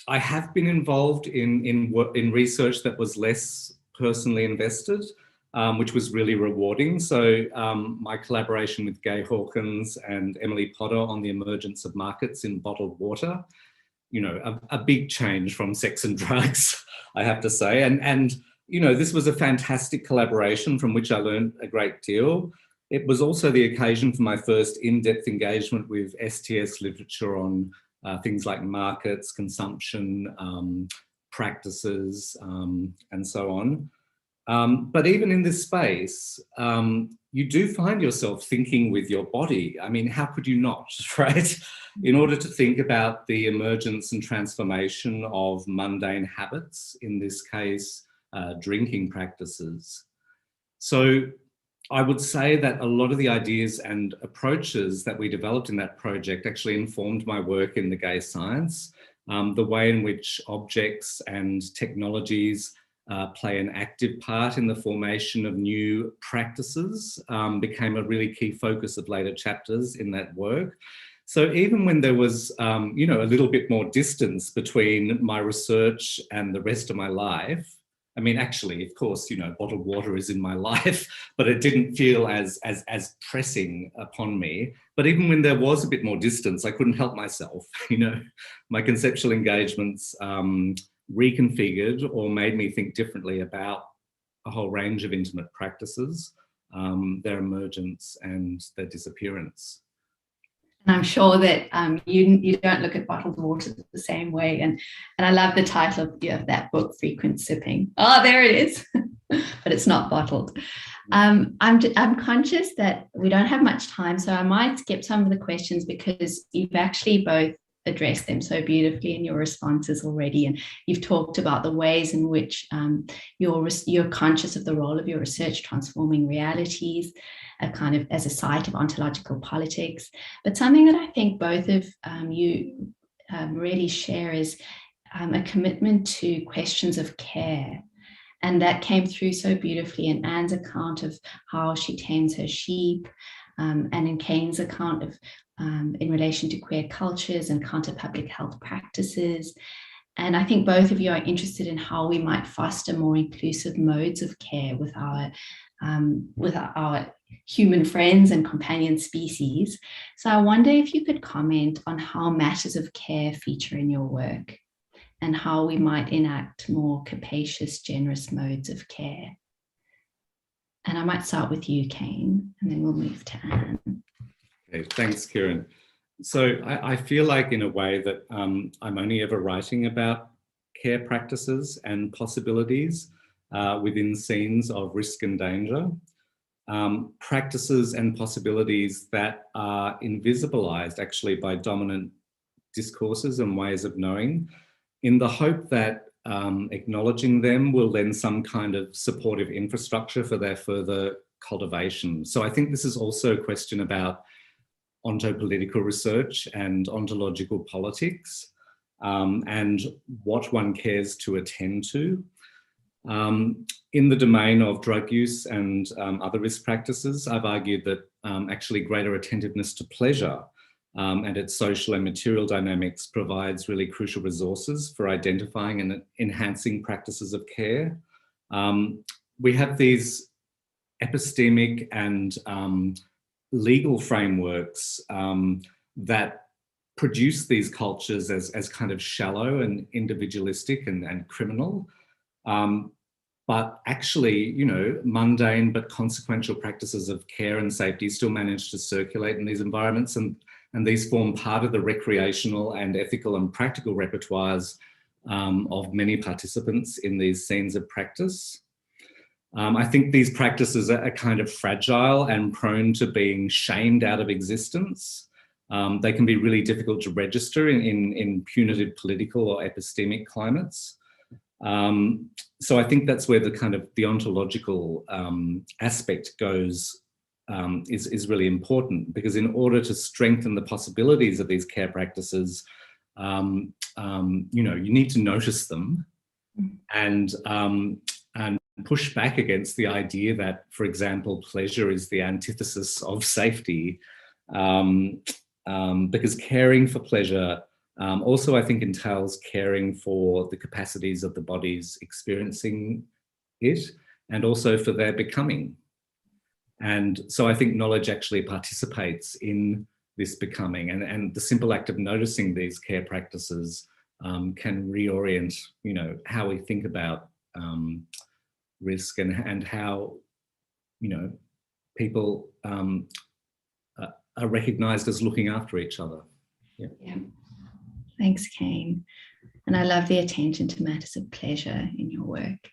I have been involved in research that was less personally invested, which was really rewarding. So my collaboration with Gay Hawkins and Emily Potter on the emergence of markets in bottled water, a big change from sex and drugs, I have to say. And this was a fantastic collaboration from which I learned a great deal. It was also the occasion for my first in-depth engagement with STS literature on things like markets, consumption, practices, and so on. But even in this space, you do find yourself thinking with your body. I mean, how could you not, right? In order to think about the emergence and transformation of mundane habits, in this case, drinking practices. So I would say that a lot of the ideas and approaches that we developed in that project actually informed my work in the gay science. The way in which objects and technologies play an active part in the formation of new practices became a really key focus of later chapters in that work. So even when there was, you know, a little bit more distance between my research and the rest of my life, I mean, actually, of course, you know, bottled water is in my life, but it didn't feel as pressing upon me. But even when there was a bit more distance, I couldn't help myself. You know, my conceptual engagements reconfigured or made me think differently about a whole range of intimate practices, their emergence and their disappearance. And I'm sure that you don't look at bottled water the same way. And I love the title of that book, Frequent Sipping. Oh, there it is. But it's not bottled. I'm conscious that we don't have much time, so I might skip some of the questions because you've actually both addressed them so beautifully in your responses already. And you've talked about the ways in which you're conscious of the role of your research transforming realities, kind of as a site of ontological politics. But something that I think both of you really share is a commitment to questions of care. And that came through so beautifully in Anne's account of how she tends her sheep, and in Kane's account of in relation to queer cultures and counter public health practices. And I think both of you are interested in how we might foster more inclusive modes of care with our human friends and companion species. So I wonder if you could comment on how matters of care feature in your work and how we might enact more capacious, generous modes of care. And I might start with you, Kane, and then we'll move to Anne. Okay, thanks, Kiran. So I feel like in a way that I'm only ever writing about care practices and possibilities within scenes of risk and danger. Practices and possibilities that are invisibilized actually by dominant discourses and ways of knowing, in the hope that acknowledging them will lend some kind of supportive infrastructure for their further cultivation. So I think this is also a question about ontopolitical research and ontological politics, and what one cares to attend to. In the domain of drug use and other risk practices, I've argued that actually greater attentiveness to pleasure and its social and material dynamics provides really crucial resources for identifying and enhancing practices of care. We have these epistemic and legal frameworks that produce these cultures as kind of shallow and individualistic and criminal. But actually, you know, mundane but consequential practices of care and safety still manage to circulate in these environments, and these form part of the recreational and ethical and practical repertoires of many participants in these scenes of practice. I think these practices are kind of fragile and prone to being shamed out of existence. They can be really difficult to register in punitive political or epistemic climates. So I think that's where the kind of the ontological aspect goes, is really important, because in order to strengthen the possibilities of these care practices, you know, you need to notice them and push back against the idea that, for example, pleasure is the antithesis of safety, because caring for pleasure also, I think, entails caring for the capacities of the bodies experiencing it and also for their becoming. And so I think knowledge actually participates in this becoming, and the simple act of noticing these care practices can reorient, you know, how we think about risk and how, you know, people are recognised as looking after each other. Yeah. Thanks, Kane. And I love the attention to matters of pleasure in your work.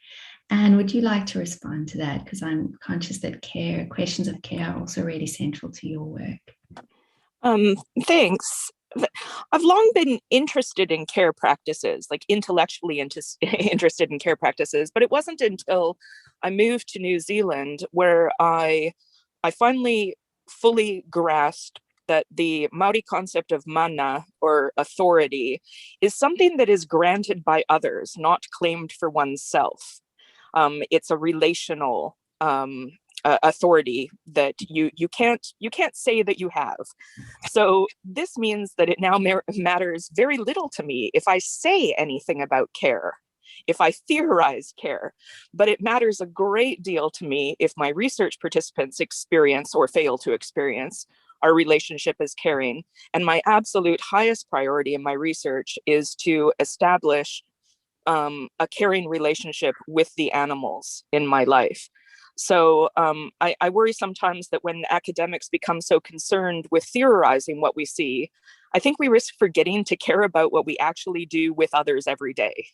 Anne, would you like to respond to that? Because I'm conscious that questions of care are also really central to your work. Thanks. I've long been interested in care practices, like intellectually interested in care practices, but it wasn't until I moved to New Zealand where I finally fully grasped that the Maori concept of mana, or authority, is something that is granted by others, not claimed for oneself. It's a relational authority that you can't say that you have. So this means that it now matters very little to me if I say anything about care, if I theorize care, but it matters a great deal to me if my research participants experience or fail to experience our relationship as caring. And my absolute highest priority in my research is to establish a caring relationship with the animals in my life. So I worry sometimes that when academics become so concerned with theorizing what we see, I think we risk forgetting to care about what we actually do with others every day.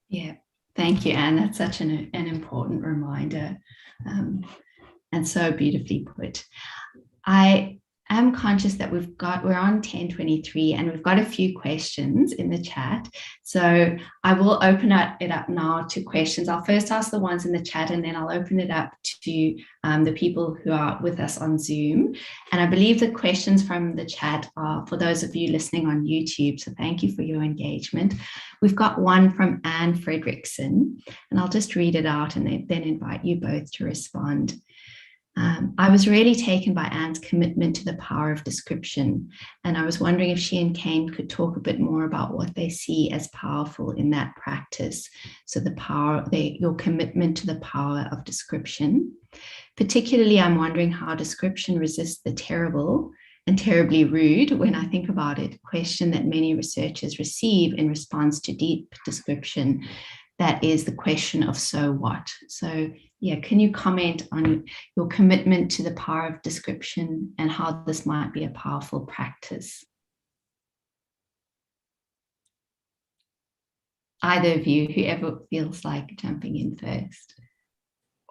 Yeah, thank you, Anne. That's such an important reminder, and so beautifully put. I am conscious that we're on 10:23 and we've got a few questions in the chat. So I will open it up now to questions. I'll first ask the ones in the chat and then I'll open it up to the people who are with us on Zoom. And I believe the questions from the chat are for those of you listening on YouTube. So thank you for your engagement. We've got one from Anne Fredrickson, and I'll just read it out and then invite you both to respond. I was really taken by Anne's commitment to the power of description, and I was wondering if she and Kane could talk a bit more about what they see as powerful in that practice. So your commitment to the power of description. Particularly, I'm wondering how description resists the terrible and terribly rude, when I think about it, question that many researchers receive in response to deep description. That is the question of so what? So yeah, can you comment on your commitment to the power of description and how this might be a powerful practice? Either of you, whoever feels like jumping in first.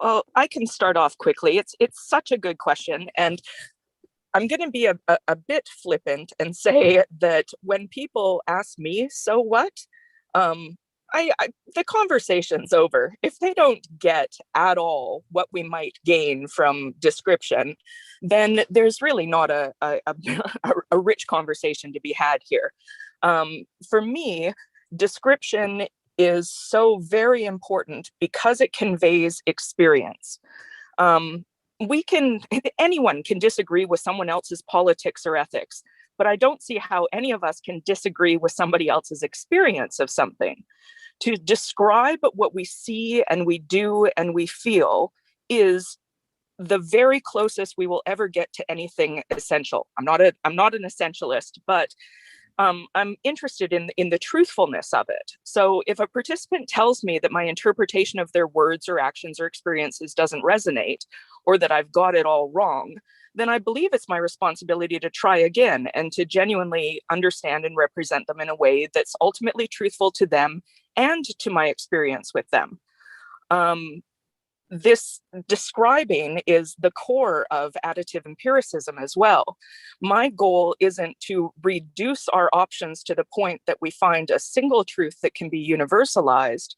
Well, I can start off quickly. It's such a good question. And I'm going to be a bit flippant and say that when people ask me, so what? The conversation's over. If they don't get at all what we might gain from description, then there's really not a rich conversation to be had here. For me, description is so very important because it conveys experience. Anyone can disagree with someone else's politics or ethics, but I don't see how any of us can disagree with somebody else's experience of something. To describe what we see and we do and we feel is the very closest we will ever get to anything essential. I'm not an essentialist, but I'm interested in the truthfulness of it. So if a participant tells me that my interpretation of their words or actions or experiences doesn't resonate, or that I've got it all wrong, then I believe it's my responsibility to try again and to genuinely understand and represent them in a way that's ultimately truthful to them and to my experience with them. This describing is the core of additive empiricism as well. My goal isn't to reduce our options to the point that we find a single truth that can be universalized,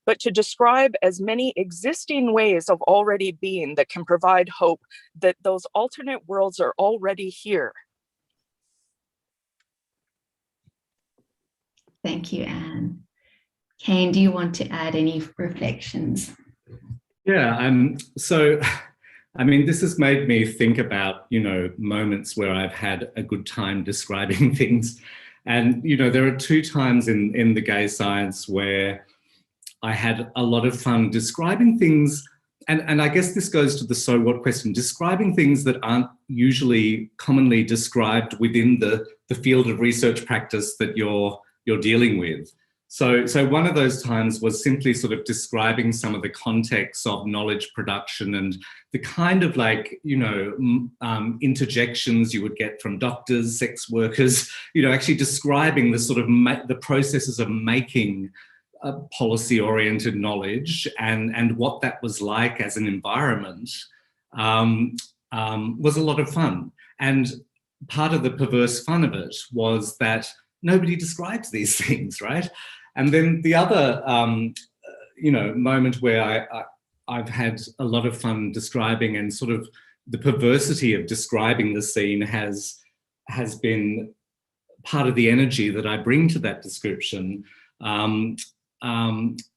but to describe as many existing ways of already being that can provide hope that those alternate worlds are already here. Thank you, Anne. Kane, do you want to add any reflections? Yeah, so, I mean, this has made me think about, moments where I've had a good time describing things. And, there are two times in the gay science where I had a lot of fun describing things. And I guess this goes to the so what question, describing things that aren't usually commonly described within the field of research practice that you're dealing with. So one of those times was simply sort of describing some of the context of knowledge production and the kind of interjections you would get from doctors, sex workers, actually describing the sort of the processes of making policy-oriented knowledge and what that was like as an environment was a lot of fun. And part of the perverse fun of it was that nobody describes these things, right? And then the other, moment where I've had a lot of fun describing, and sort of the perversity of describing the scene has been part of the energy that I bring to that description,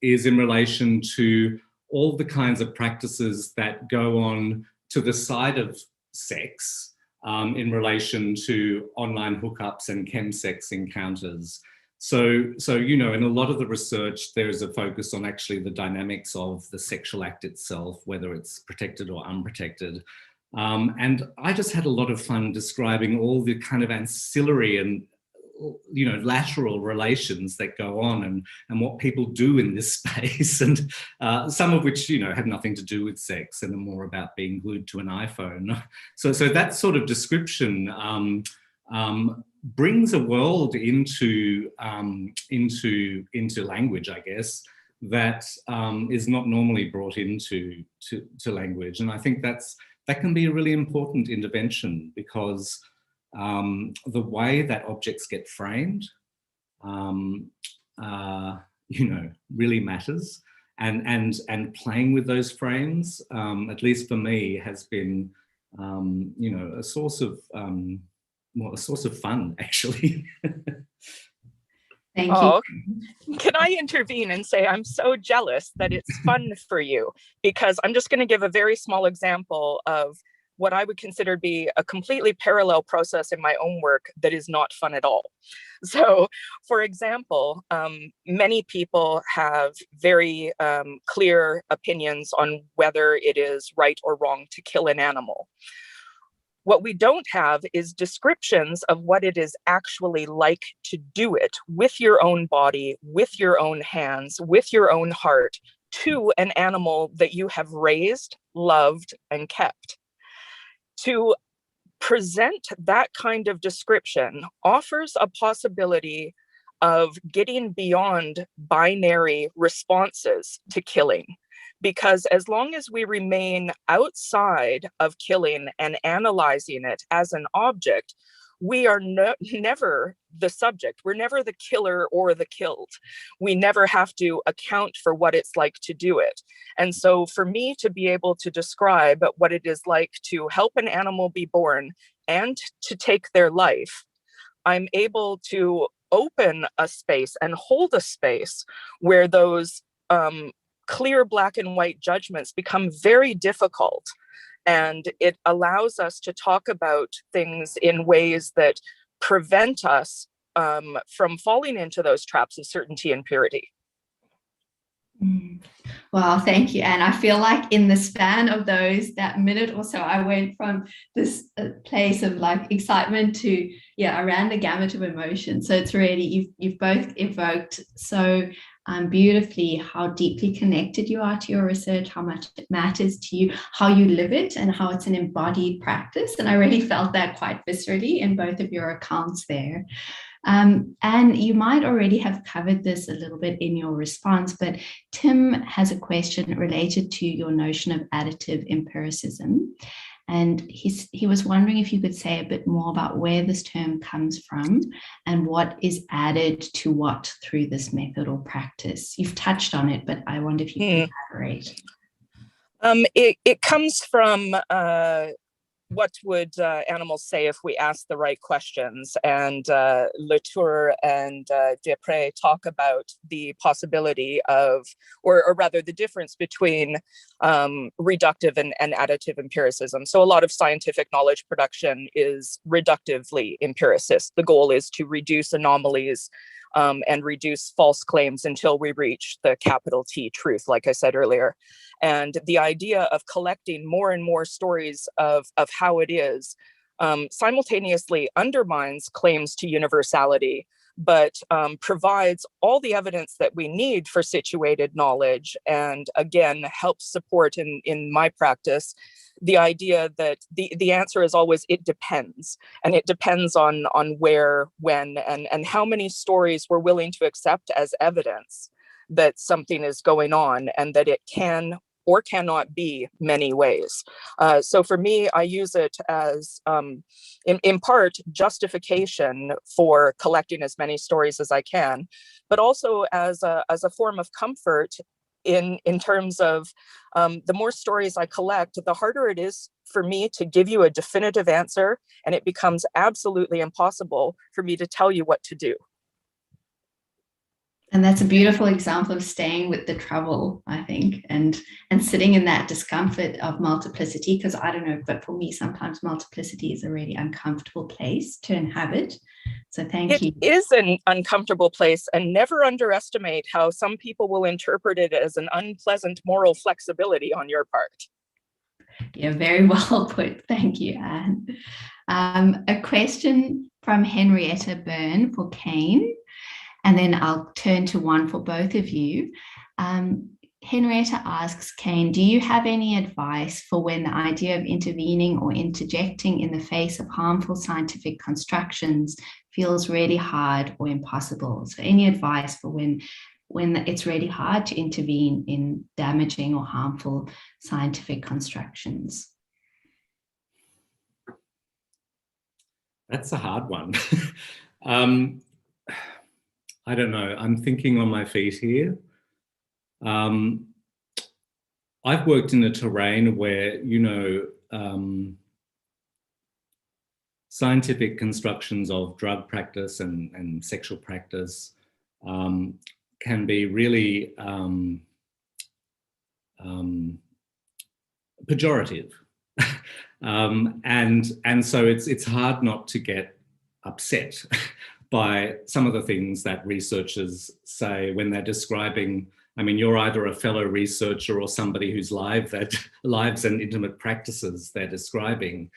is in relation to all the kinds of practices that go on to the side of sex, in relation to online hookups and chemsex encounters. So, in a lot of the research, there is a focus on actually the dynamics of the sexual act itself, whether it's protected or unprotected. And I just had a lot of fun describing all the kind of ancillary and lateral relations that go on, and what people do in this space, and some of which have nothing to do with sex and are more about being glued to an iPhone. So that sort of description brings a world into language, I guess, that is not normally brought into language. And I think that can be a really important intervention, because the way that objects get framed, really matters, and playing with those frames, at least for me, has been, a source of fun, actually. Thank you. Can I intervene and say I'm so jealous that it's fun for you? Because I'm just going to give a very small example of what I would consider to be a completely parallel process in my own work that is not fun at all. So, for example, many people have very clear opinions on whether it is right or wrong to kill an animal. What we don't have is descriptions of what it is actually like to do it with your own body, with your own hands, with your own heart, to an animal that you have raised, loved, and kept. To present that kind of description offers a possibility of getting beyond binary responses to killing. Because as long as we remain outside of killing and analyzing it as an object, we are never the subject. We're never the killer or the killed. We never have to account for what it's like to do it. And so for me to be able to describe what it is like to help an animal be born and to take their life, I'm able to open a space and hold a space where those clear black and white judgments become very difficult. And it allows us to talk about things in ways that prevent us from falling into those traps of certainty and purity. Wow, thank you. And I feel like in the span of that minute or so, I went from this place of like excitement to, I ran the gamut of emotions. So it's really, you've both evoked so beautifully how deeply connected you are to your research, how much it matters to you, how you live it, and how it's an embodied practice. And I really felt that quite viscerally in both of your accounts there. And you might already have covered this a little bit in your response, but Tim has a question related to your notion of additive empiricism. And he was wondering if you could say a bit more about where this term comes from and what is added to what through this method or practice. You've touched on it, but I wonder if you could elaborate. It comes from what would animals say if we ask the right questions? And Latour and Desprez talk about the possibility of, or rather the difference between reductive and additive empiricism. So a lot of scientific knowledge production is reductively empiricist. The goal is to reduce anomalies and reduce false claims until we reach the capital T truth, like I said earlier. And the idea of collecting more and more stories of how it is simultaneously undermines claims to universality, but provides all the evidence that we need for situated knowledge, and again, helps support in my practice the idea that the answer is always it depends. And it depends on where, when, and how many stories we're willing to accept as evidence that something is going on and that it can or cannot be many ways. So for me, I use it as, in part, justification for collecting as many stories as I can, but also as a form of comfort in terms of the more stories I collect, the harder it is for me to give you a definitive answer, and it becomes absolutely impossible for me to tell you what to do. And that's a beautiful example of staying with the trouble, I think, and sitting in that discomfort of multiplicity, because I don't know, but for me, sometimes multiplicity is a really uncomfortable place to inhabit. So thank you. It is an uncomfortable place, and never underestimate how some people will interpret it as an unpleasant moral flexibility on your part. Yeah, very well put. Thank you, Anne. A question from Henrietta Byrne for Kane. And then I'll turn to one for both of you. Henrietta asks, Kane, do you have any advice for when the idea of intervening or interjecting in the face of harmful scientific constructions feels really hard or impossible? So any advice for when it's really hard to intervene in damaging or harmful scientific constructions? That's a hard one. I don't know. I'm thinking on my feet here. I've worked in a terrain where, scientific constructions of drug practice and sexual practice can be really pejorative. And so it's hard not to get upset by some of the things that researchers say when they're describing. I mean, you're either a fellow researcher or somebody whose lives and intimate practices they're describing.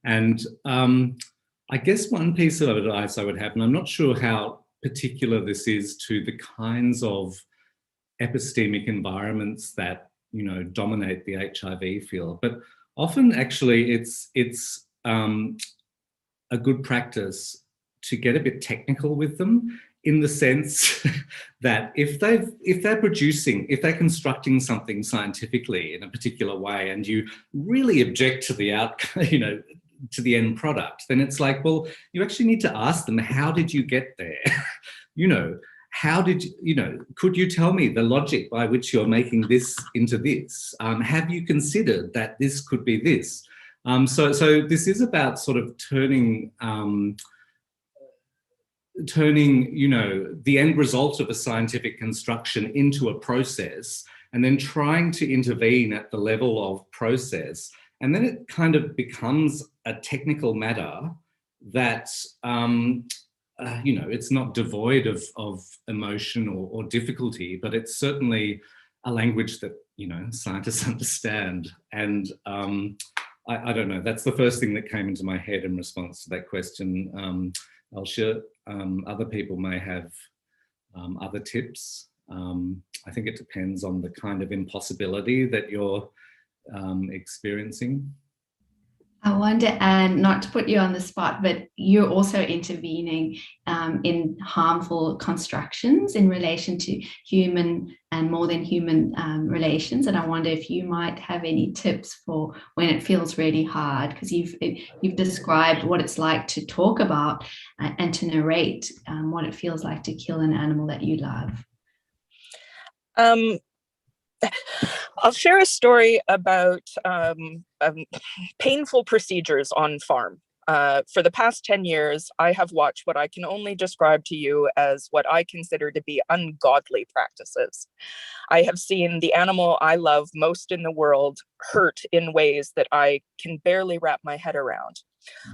And I guess one piece of advice I would have, and I'm not sure how particular this is to the kinds of epistemic environments that, dominate the HIV field, but often actually it's a good practice to get a bit technical with them, in the sense that if they're constructing something scientifically in a particular way and you really object to the outcome, to the end product, then it's like, well, you actually need to ask them, how did you get there? How did could you tell me the logic by which you're making this into this? Have you considered that this could be this? So this is about sort of turning, the end result of a scientific construction into a process, and then trying to intervene at the level of process. And then it kind of becomes a technical matter that, it's not devoid of emotion or difficulty, but it's certainly a language that, scientists understand. And I don't know, that's the first thing that came into my head in response to that question. I'll share, other people may have other tips. I think it depends on the kind of impossibility that you're experiencing. I wonder, Anne, not to put you on the spot, but you're also intervening in harmful constructions in relation to human and more than human relations. And I wonder if you might have any tips for when it feels really hard, because you've described what it's like to talk about and to narrate what it feels like to kill an animal that you love. I'll share a story about painful procedures on farm. For the past 10 years, I have watched what I can only describe to you as what I consider to be ungodly practices. I have seen the animal I love most in the world hurt in ways that I can barely wrap my head around.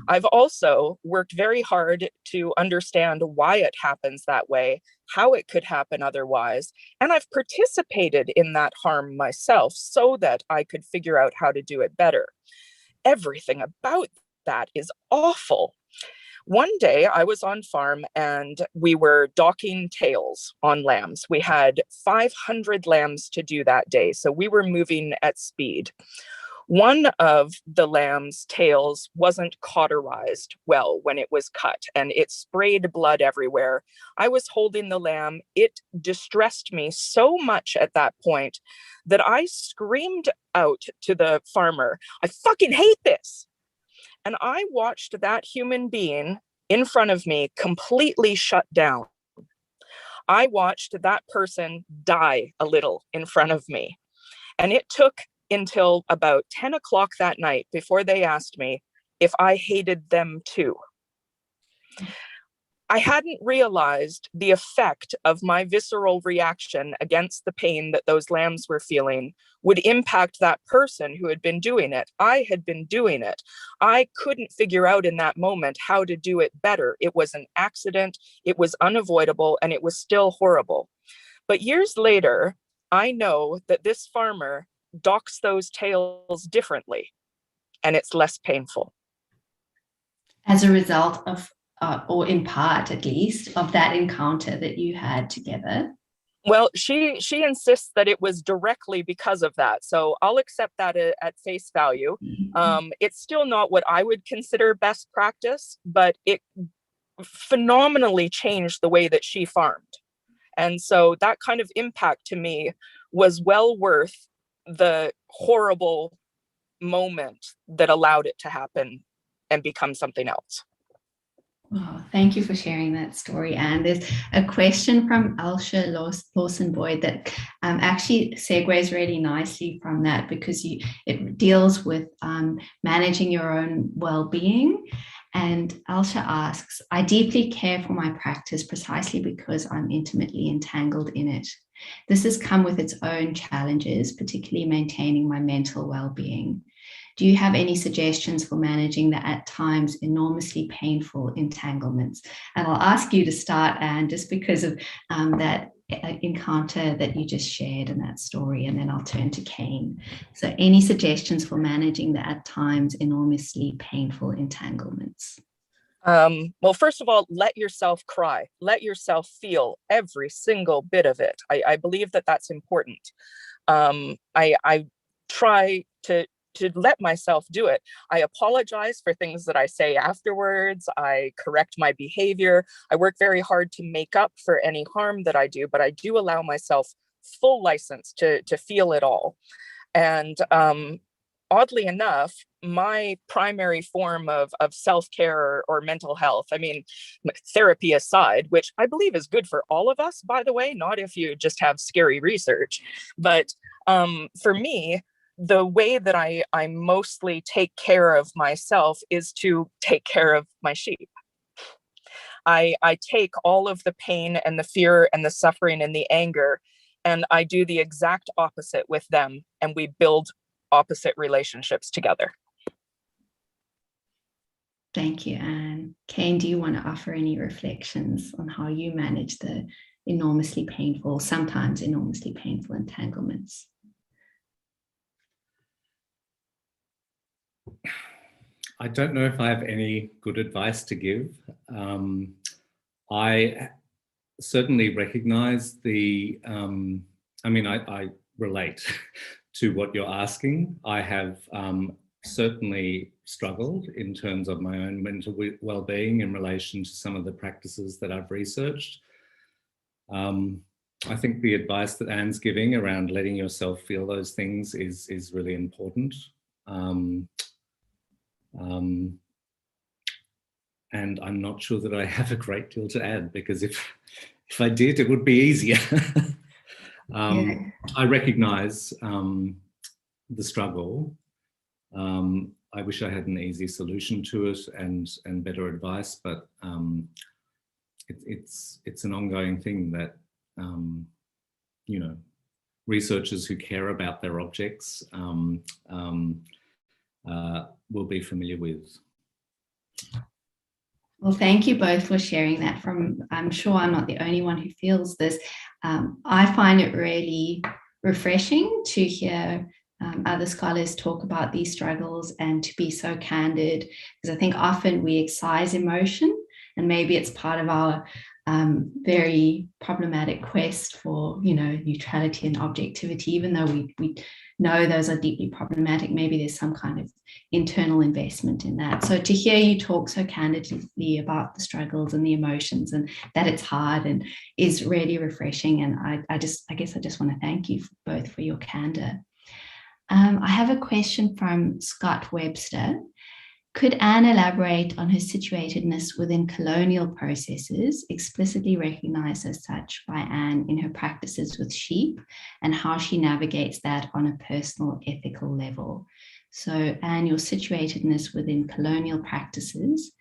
I've also worked very hard to understand why it happens that way, how it could happen otherwise, and I've participated in that harm myself so that I could figure out how to do it better. Everything about that is awful. One day I was on farm and we were docking tails on lambs. We had 500 lambs to do that day, so we were moving at speed. One of the lamb's tails wasn't cauterized well when it was cut, and it sprayed blood everywhere. I was holding the lamb. It distressed me so much at that point that I screamed out to the farmer, "I fucking hate this." And I watched that human being in front of me completely shut down. I watched that person die a little in front of me. And it took until about 10 o'clock that night before they asked me if I hated them too. I hadn't realized the effect of my visceral reaction against the pain that those lambs were feeling would impact that person who had been doing it. I had been doing it. I couldn't figure out in that moment how to do it better. It was an accident, it was unavoidable, and it was still horrible. But years later, I know that this farmer docks those tails differently, and it's less painful. As a result of, or in part at least, of that encounter that you had together? Well, she insists that it was directly because of that. So I'll accept that at face value. It's still not what I would consider best practice, but it phenomenally changed the way that she farmed. And so that kind of impact to me was well worth the horrible moment that allowed it to happen and become something else. Oh, thank you for sharing that story, Anne. There's a question from Alsha Lawson-Boyd that actually segues really nicely from that, because it deals with managing your own well-being. And Alsha asks, I deeply care for my practice precisely because I'm intimately entangled in it. This has come with its own challenges, particularly maintaining my mental well-being. Do you have any suggestions for managing the at times enormously painful entanglements? And I'll ask you to start, Anne, just because of that encounter that you just shared in that story, and then I'll turn to Kane. So any suggestions for managing the at times enormously painful entanglements? Well, first of all, let yourself cry. Let yourself feel every single bit of it. I believe that that's important. I try to let myself do it. I apologize for things that I say afterwards. I correct my behavior. I work very hard to make up for any harm that I do, but I do allow myself full license to feel it all. And oddly enough, my primary form of self-care or mental health, I mean, therapy aside, which I believe is good for all of us, by the way, not if you just have scary research, but for me, the way that I mostly take care of myself is to take care of my sheep. I take all of the pain and the fear and the suffering and the anger, and I do the exact opposite with them, and we build opposite relationships together. Thank you, Anne. Kane, do you want to offer any reflections on how you manage the enormously painful, sometimes enormously painful entanglements? I don't know if I have any good advice to give. I certainly recognize the, I relate to what you're asking. I have certainly struggled in terms of my own mental well-being in relation to some of the practices that I've researched. I think the advice that Anne's giving around letting yourself feel those things is really important. And I'm not sure that I have a great deal to add, because if I did, it would be easier. I recognize the struggle. I wish I had an easy solution to it and better advice, but it's an ongoing thing that researchers who care about their objects will be familiar with. Well, thank you both for sharing that. I'm sure I'm not the only one who feels this. I find it really refreshing to hear other scholars talk about these struggles and to be so candid, because I think often we excise emotion, and maybe it's part of our very problematic quest for neutrality and objectivity, even though we no, those are deeply problematic. Maybe there's some kind of internal investment in that. So to hear you talk so candidly about the struggles and the emotions and that it's hard and is really refreshing. And I guess I just want to thank you both for your candor. I have a question from Scott Webster. Could Anne elaborate on her situatedness within colonial processes, explicitly recognized as such by Anne in her practices with sheep, and how she navigates that on a personal ethical level? So, Anne, your situatedness within colonial practices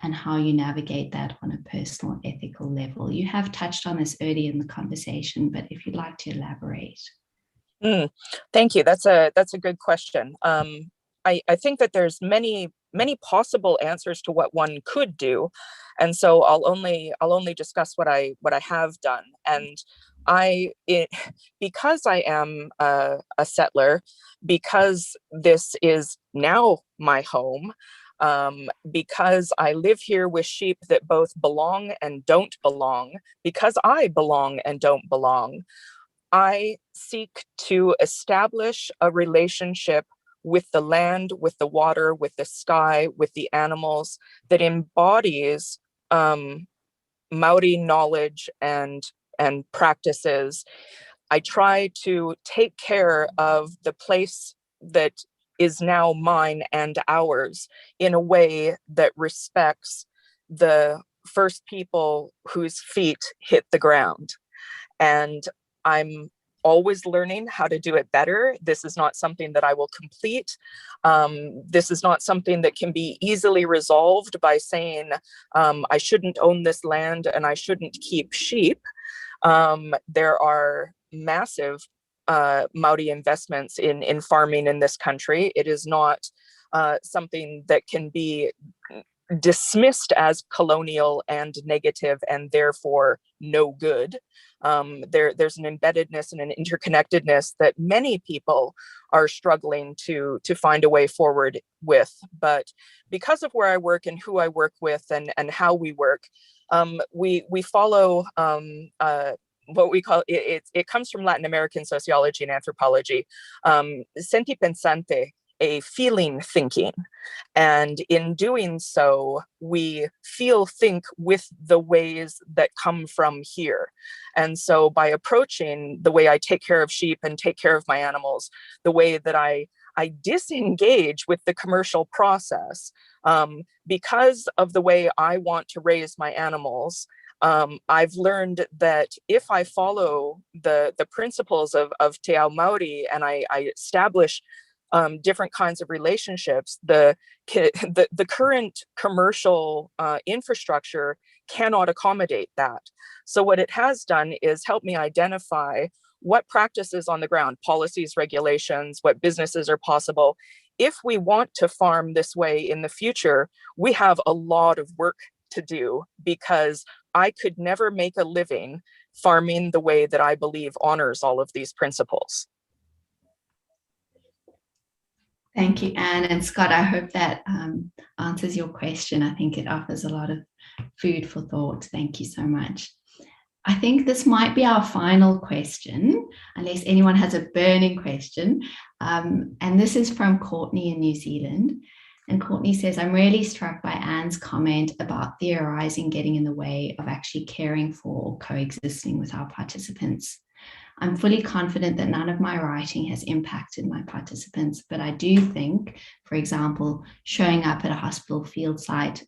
and how you navigate that on a personal ethical level. You have touched on this early in the conversation, but if you'd like to elaborate. Thank you. That's a good question. I think that there's many possible answers to what one could do, and so I'll only discuss what I have done. And because I am a settler, because this is now my home, because I live here with sheep that both belong and don't belong, because I belong and don't belong, I seek to establish a relationship with the land, with the water, with the sky, with the animals that embodies Maori knowledge and practices. I try to take care of the place that is now mine and ours in a way that respects the first people whose feet hit the ground. And I'm always learning how to do it better. This is not something that I will complete. This is not something that can be easily resolved by saying, I shouldn't own this land and I shouldn't keep sheep. There are massive Maori investments in farming in this country. It is not something that can be dismissed as colonial and negative and therefore no good. There's an embeddedness and an interconnectedness that many people are struggling to find a way forward with. But because of where I work and who I work with and how we work, we follow what we call it comes from Latin American sociology and anthropology, senti pensante, a feeling thinking. And in doing so, we think with the ways that come from here. And so by approaching the way I take care of sheep and take care of my animals, the way that I disengage with the commercial process, because of the way I want to raise my animals, I've learned that if I follow the principles of Te Ao Maori and I establish different kinds of relationships, the current commercial infrastructure cannot accommodate that. So what it has done is help me identify what practices on the ground, policies, regulations, what businesses are possible. If we want to farm this way in the future, we have a lot of work to do, because I could never make a living farming the way that I believe honors all of these principles. Thank you, Anne. And Scott, I hope that answers your question. I think it offers a lot of food for thought. Thank you so much. I think this might be our final question, unless anyone has a burning question. And this is from Courtney in New Zealand. And Courtney says, I'm really struck by Anne's comment about theorizing getting in the way of actually caring for or coexisting with our participants. I'm fully confident that none of my writing has impacted my participants, but I do think, for example, showing up at a hospital field site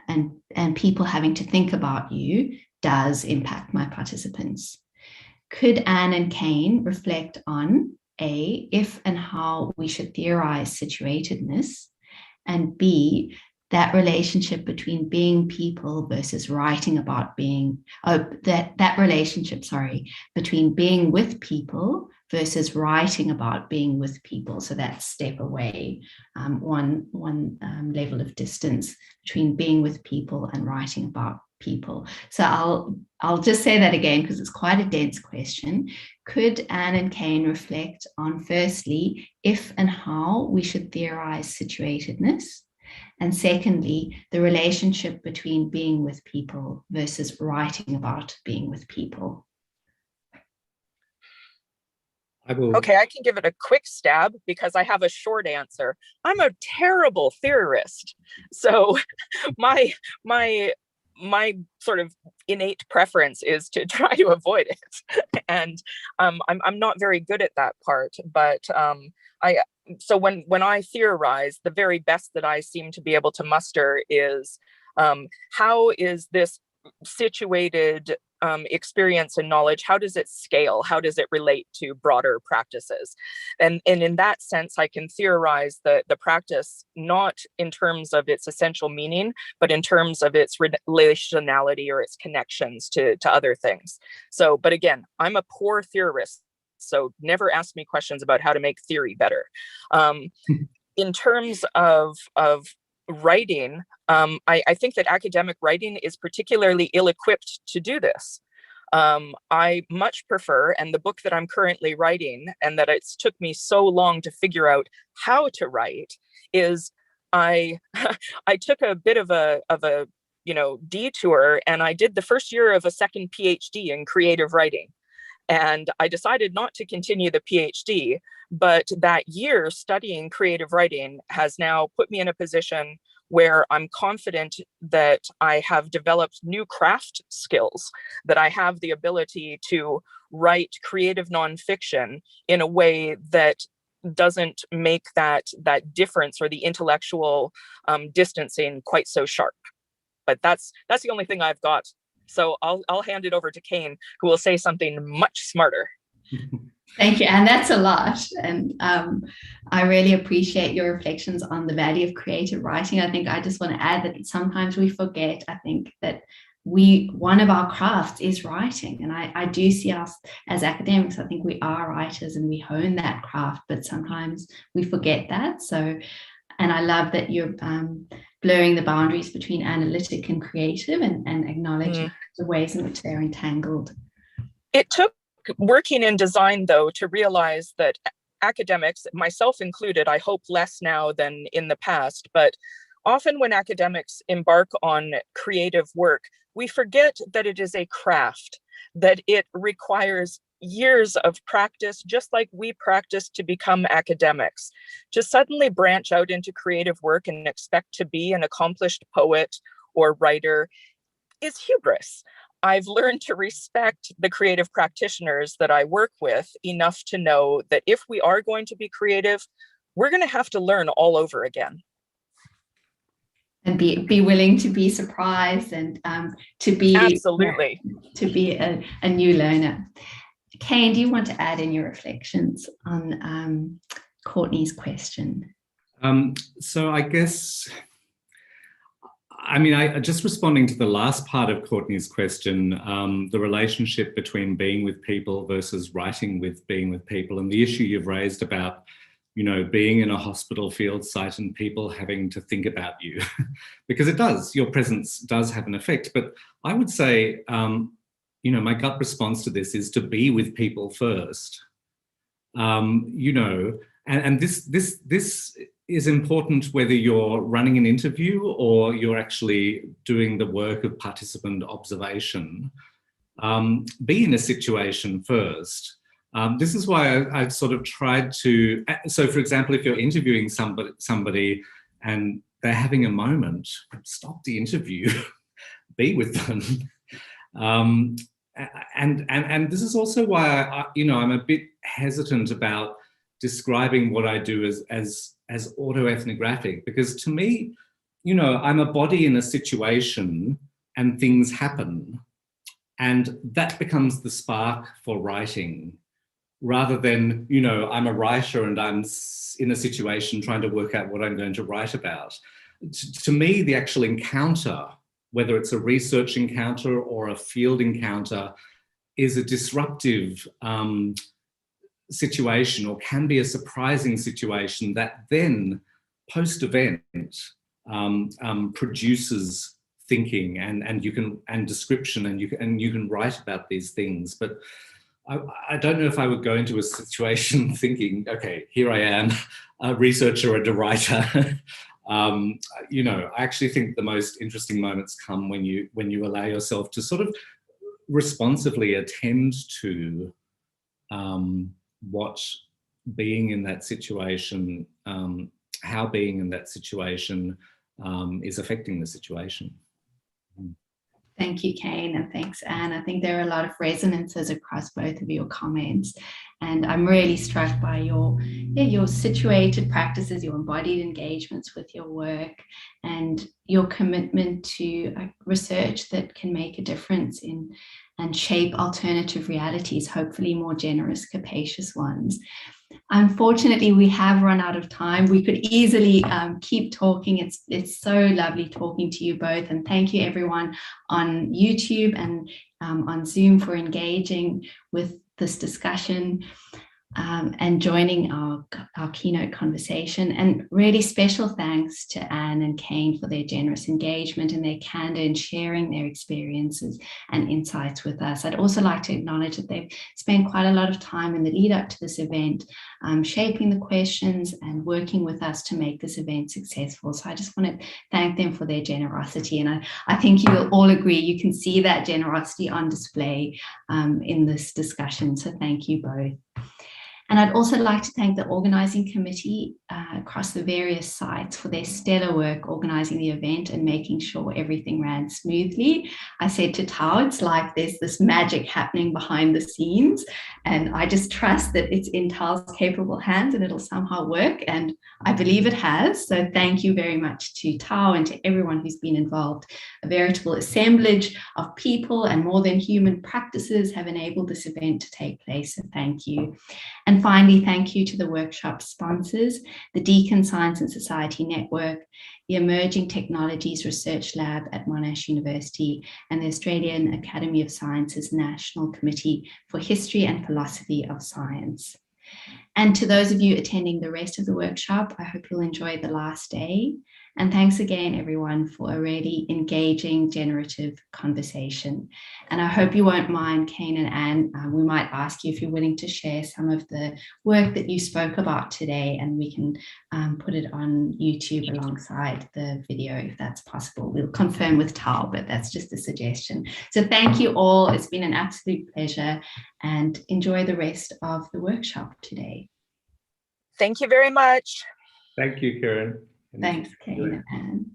and people having to think about you does impact my participants. Could Anne and Kane reflect on A, if and how we should theorize situatedness, and B, that relationship between being people versus writing about being, that relationship, between being with people versus writing about being with people. So that step away, one level of distance between being with people and writing about people. So I'll just say that again, because it's quite a dense question. Could Anne and Kane reflect on, firstly, if and how we should theorize situatedness? And secondly, the relationship between being with people versus writing about being with people. I will. Okay, I can give it a quick stab because I have a short answer. I'm a terrible theorist. So my sort of innate preference is to try to avoid it. And I'm not very good at that part, but so when I theorize, the very best that I seem to be able to muster is how is this situated experience and knowledge, how does it scale? How does it relate to broader practices? And in that sense, I can theorize the practice not in terms of its essential meaning, but in terms of its relationality or its connections to other things. So, but again, I'm a poor theorist, so never ask me questions about how to make theory better. In terms of writing, I think that academic writing is particularly ill-equipped to do this. I much prefer, and the book that I'm currently writing, and that it's took me so long to figure out how to write, is I took a bit of a detour, and I did the first year of a second PhD in creative writing. And I decided not to continue the PhD, but that year studying creative writing has now put me in a position where I'm confident that I have developed new craft skills, that I have the ability to write creative nonfiction in a way that doesn't make that difference or the intellectual distancing quite so sharp. But that's the only thing I've got. So I'll hand it over to Kane, who will say something much smarter. Thank you, and that's a lot. And I really appreciate your reflections on the value of creative writing. I think I just want to add that sometimes we forget, I think, that one of our crafts is writing. And I do see us as academics, I think we are writers and we hone that craft, but sometimes we forget that. So, and I love that you're blurring the boundaries between analytic and creative and acknowledging the ways in which they're entangled. It took working in design, though, to realize that academics, myself included, I hope less now than in the past, but often when academics embark on creative work, we forget that it is a craft, that it requires years of practice, just like we practice to become academics. To suddenly branch out into creative work and expect to be an accomplished poet or writer is hubris. I've learned to respect the creative practitioners that I work with enough to know that if we are going to be creative, we're going to have to learn all over again. And be willing to be surprised and to be absolutely a new learner. Kane, do you want to add in your reflections on Courtney's question? So I guess, I just responding to the last part of Courtney's question, the relationship between being with people versus writing with being with people, and the issue you've raised about, being in a hospital field site and people having to think about you, because it does, your presence does have an effect. But I would say, my gut response to this is to be with people first, and this is important whether you're running an interview or you're actually doing the work of participant observation. Be in a situation first. This is why I've sort of tried to, so for example, if you're interviewing somebody and they're having a moment, stop the interview, be with them. And this is also why I'm a bit hesitant about describing what I do as autoethnographic, because to me, I'm a body in a situation and things happen, and that becomes the spark for writing, rather than, I'm a writer and I'm in a situation trying to work out what I'm going to write about. To me, the actual encounter, whether it's a research encounter or a field encounter, is a disruptive situation, or can be a surprising situation that then post-event produces thinking and description, and you can write about these things. But I don't know if I would go into a situation thinking, okay, here I am, a researcher and a writer. I actually think the most interesting moments come when you allow yourself to sort of responsively attend to what being in that situation, how being in that situation is affecting the situation. Thank you, Kane, and thanks, Anne. I think there are a lot of resonances across both of your comments, and I'm really struck by your situated practices, your embodied engagements with your work, and your commitment to research that can make a difference in and shape alternative realities, hopefully more generous, capacious ones. Unfortunately, we have run out of time. We could easily keep talking. It's so lovely talking to you both. And thank you everyone on YouTube and on Zoom for engaging with this discussion and joining our keynote conversation. And really special thanks to Anne and Kane for their generous engagement and their candor in sharing their experiences and insights with us. I'd also like to acknowledge that they've spent quite a lot of time in the lead up to this event, shaping the questions and working with us to make this event successful. So I just want to thank them for their generosity. And I think you'll all agree, you can see that generosity on display in this discussion. So thank you both. And I'd also like to thank the organising committee across the various sites for their stellar work organising the event and making sure everything ran smoothly. I said to Tao, it's like there's this magic happening behind the scenes, and I just trust that it's in Tao's capable hands and it'll somehow work, and I believe it has. So thank you very much to Tao and to everyone who's been involved. A veritable assemblage of people and more than human practices have enabled this event to take place, so thank you. And finally, thank you to the workshop sponsors, the Deakin Science and Society Network, the Emerging Technologies Research Lab at Monash University, and the Australian Academy of Sciences National Committee for History and Philosophy of Science. And to those of you attending the rest of the workshop, I hope you'll enjoy the last day. And thanks again, everyone, for a really engaging, generative conversation. And I hope you won't mind, Kane and Anne, we might ask you if you're willing to share some of the work that you spoke about today, and we can put it on YouTube alongside the video, if that's possible. We'll confirm with Tao, but that's just a suggestion. So thank you all. It's been an absolute pleasure, and enjoy the rest of the workshop today. Thank you very much. Thank you, Kiran. Thanks, Kane and Anne.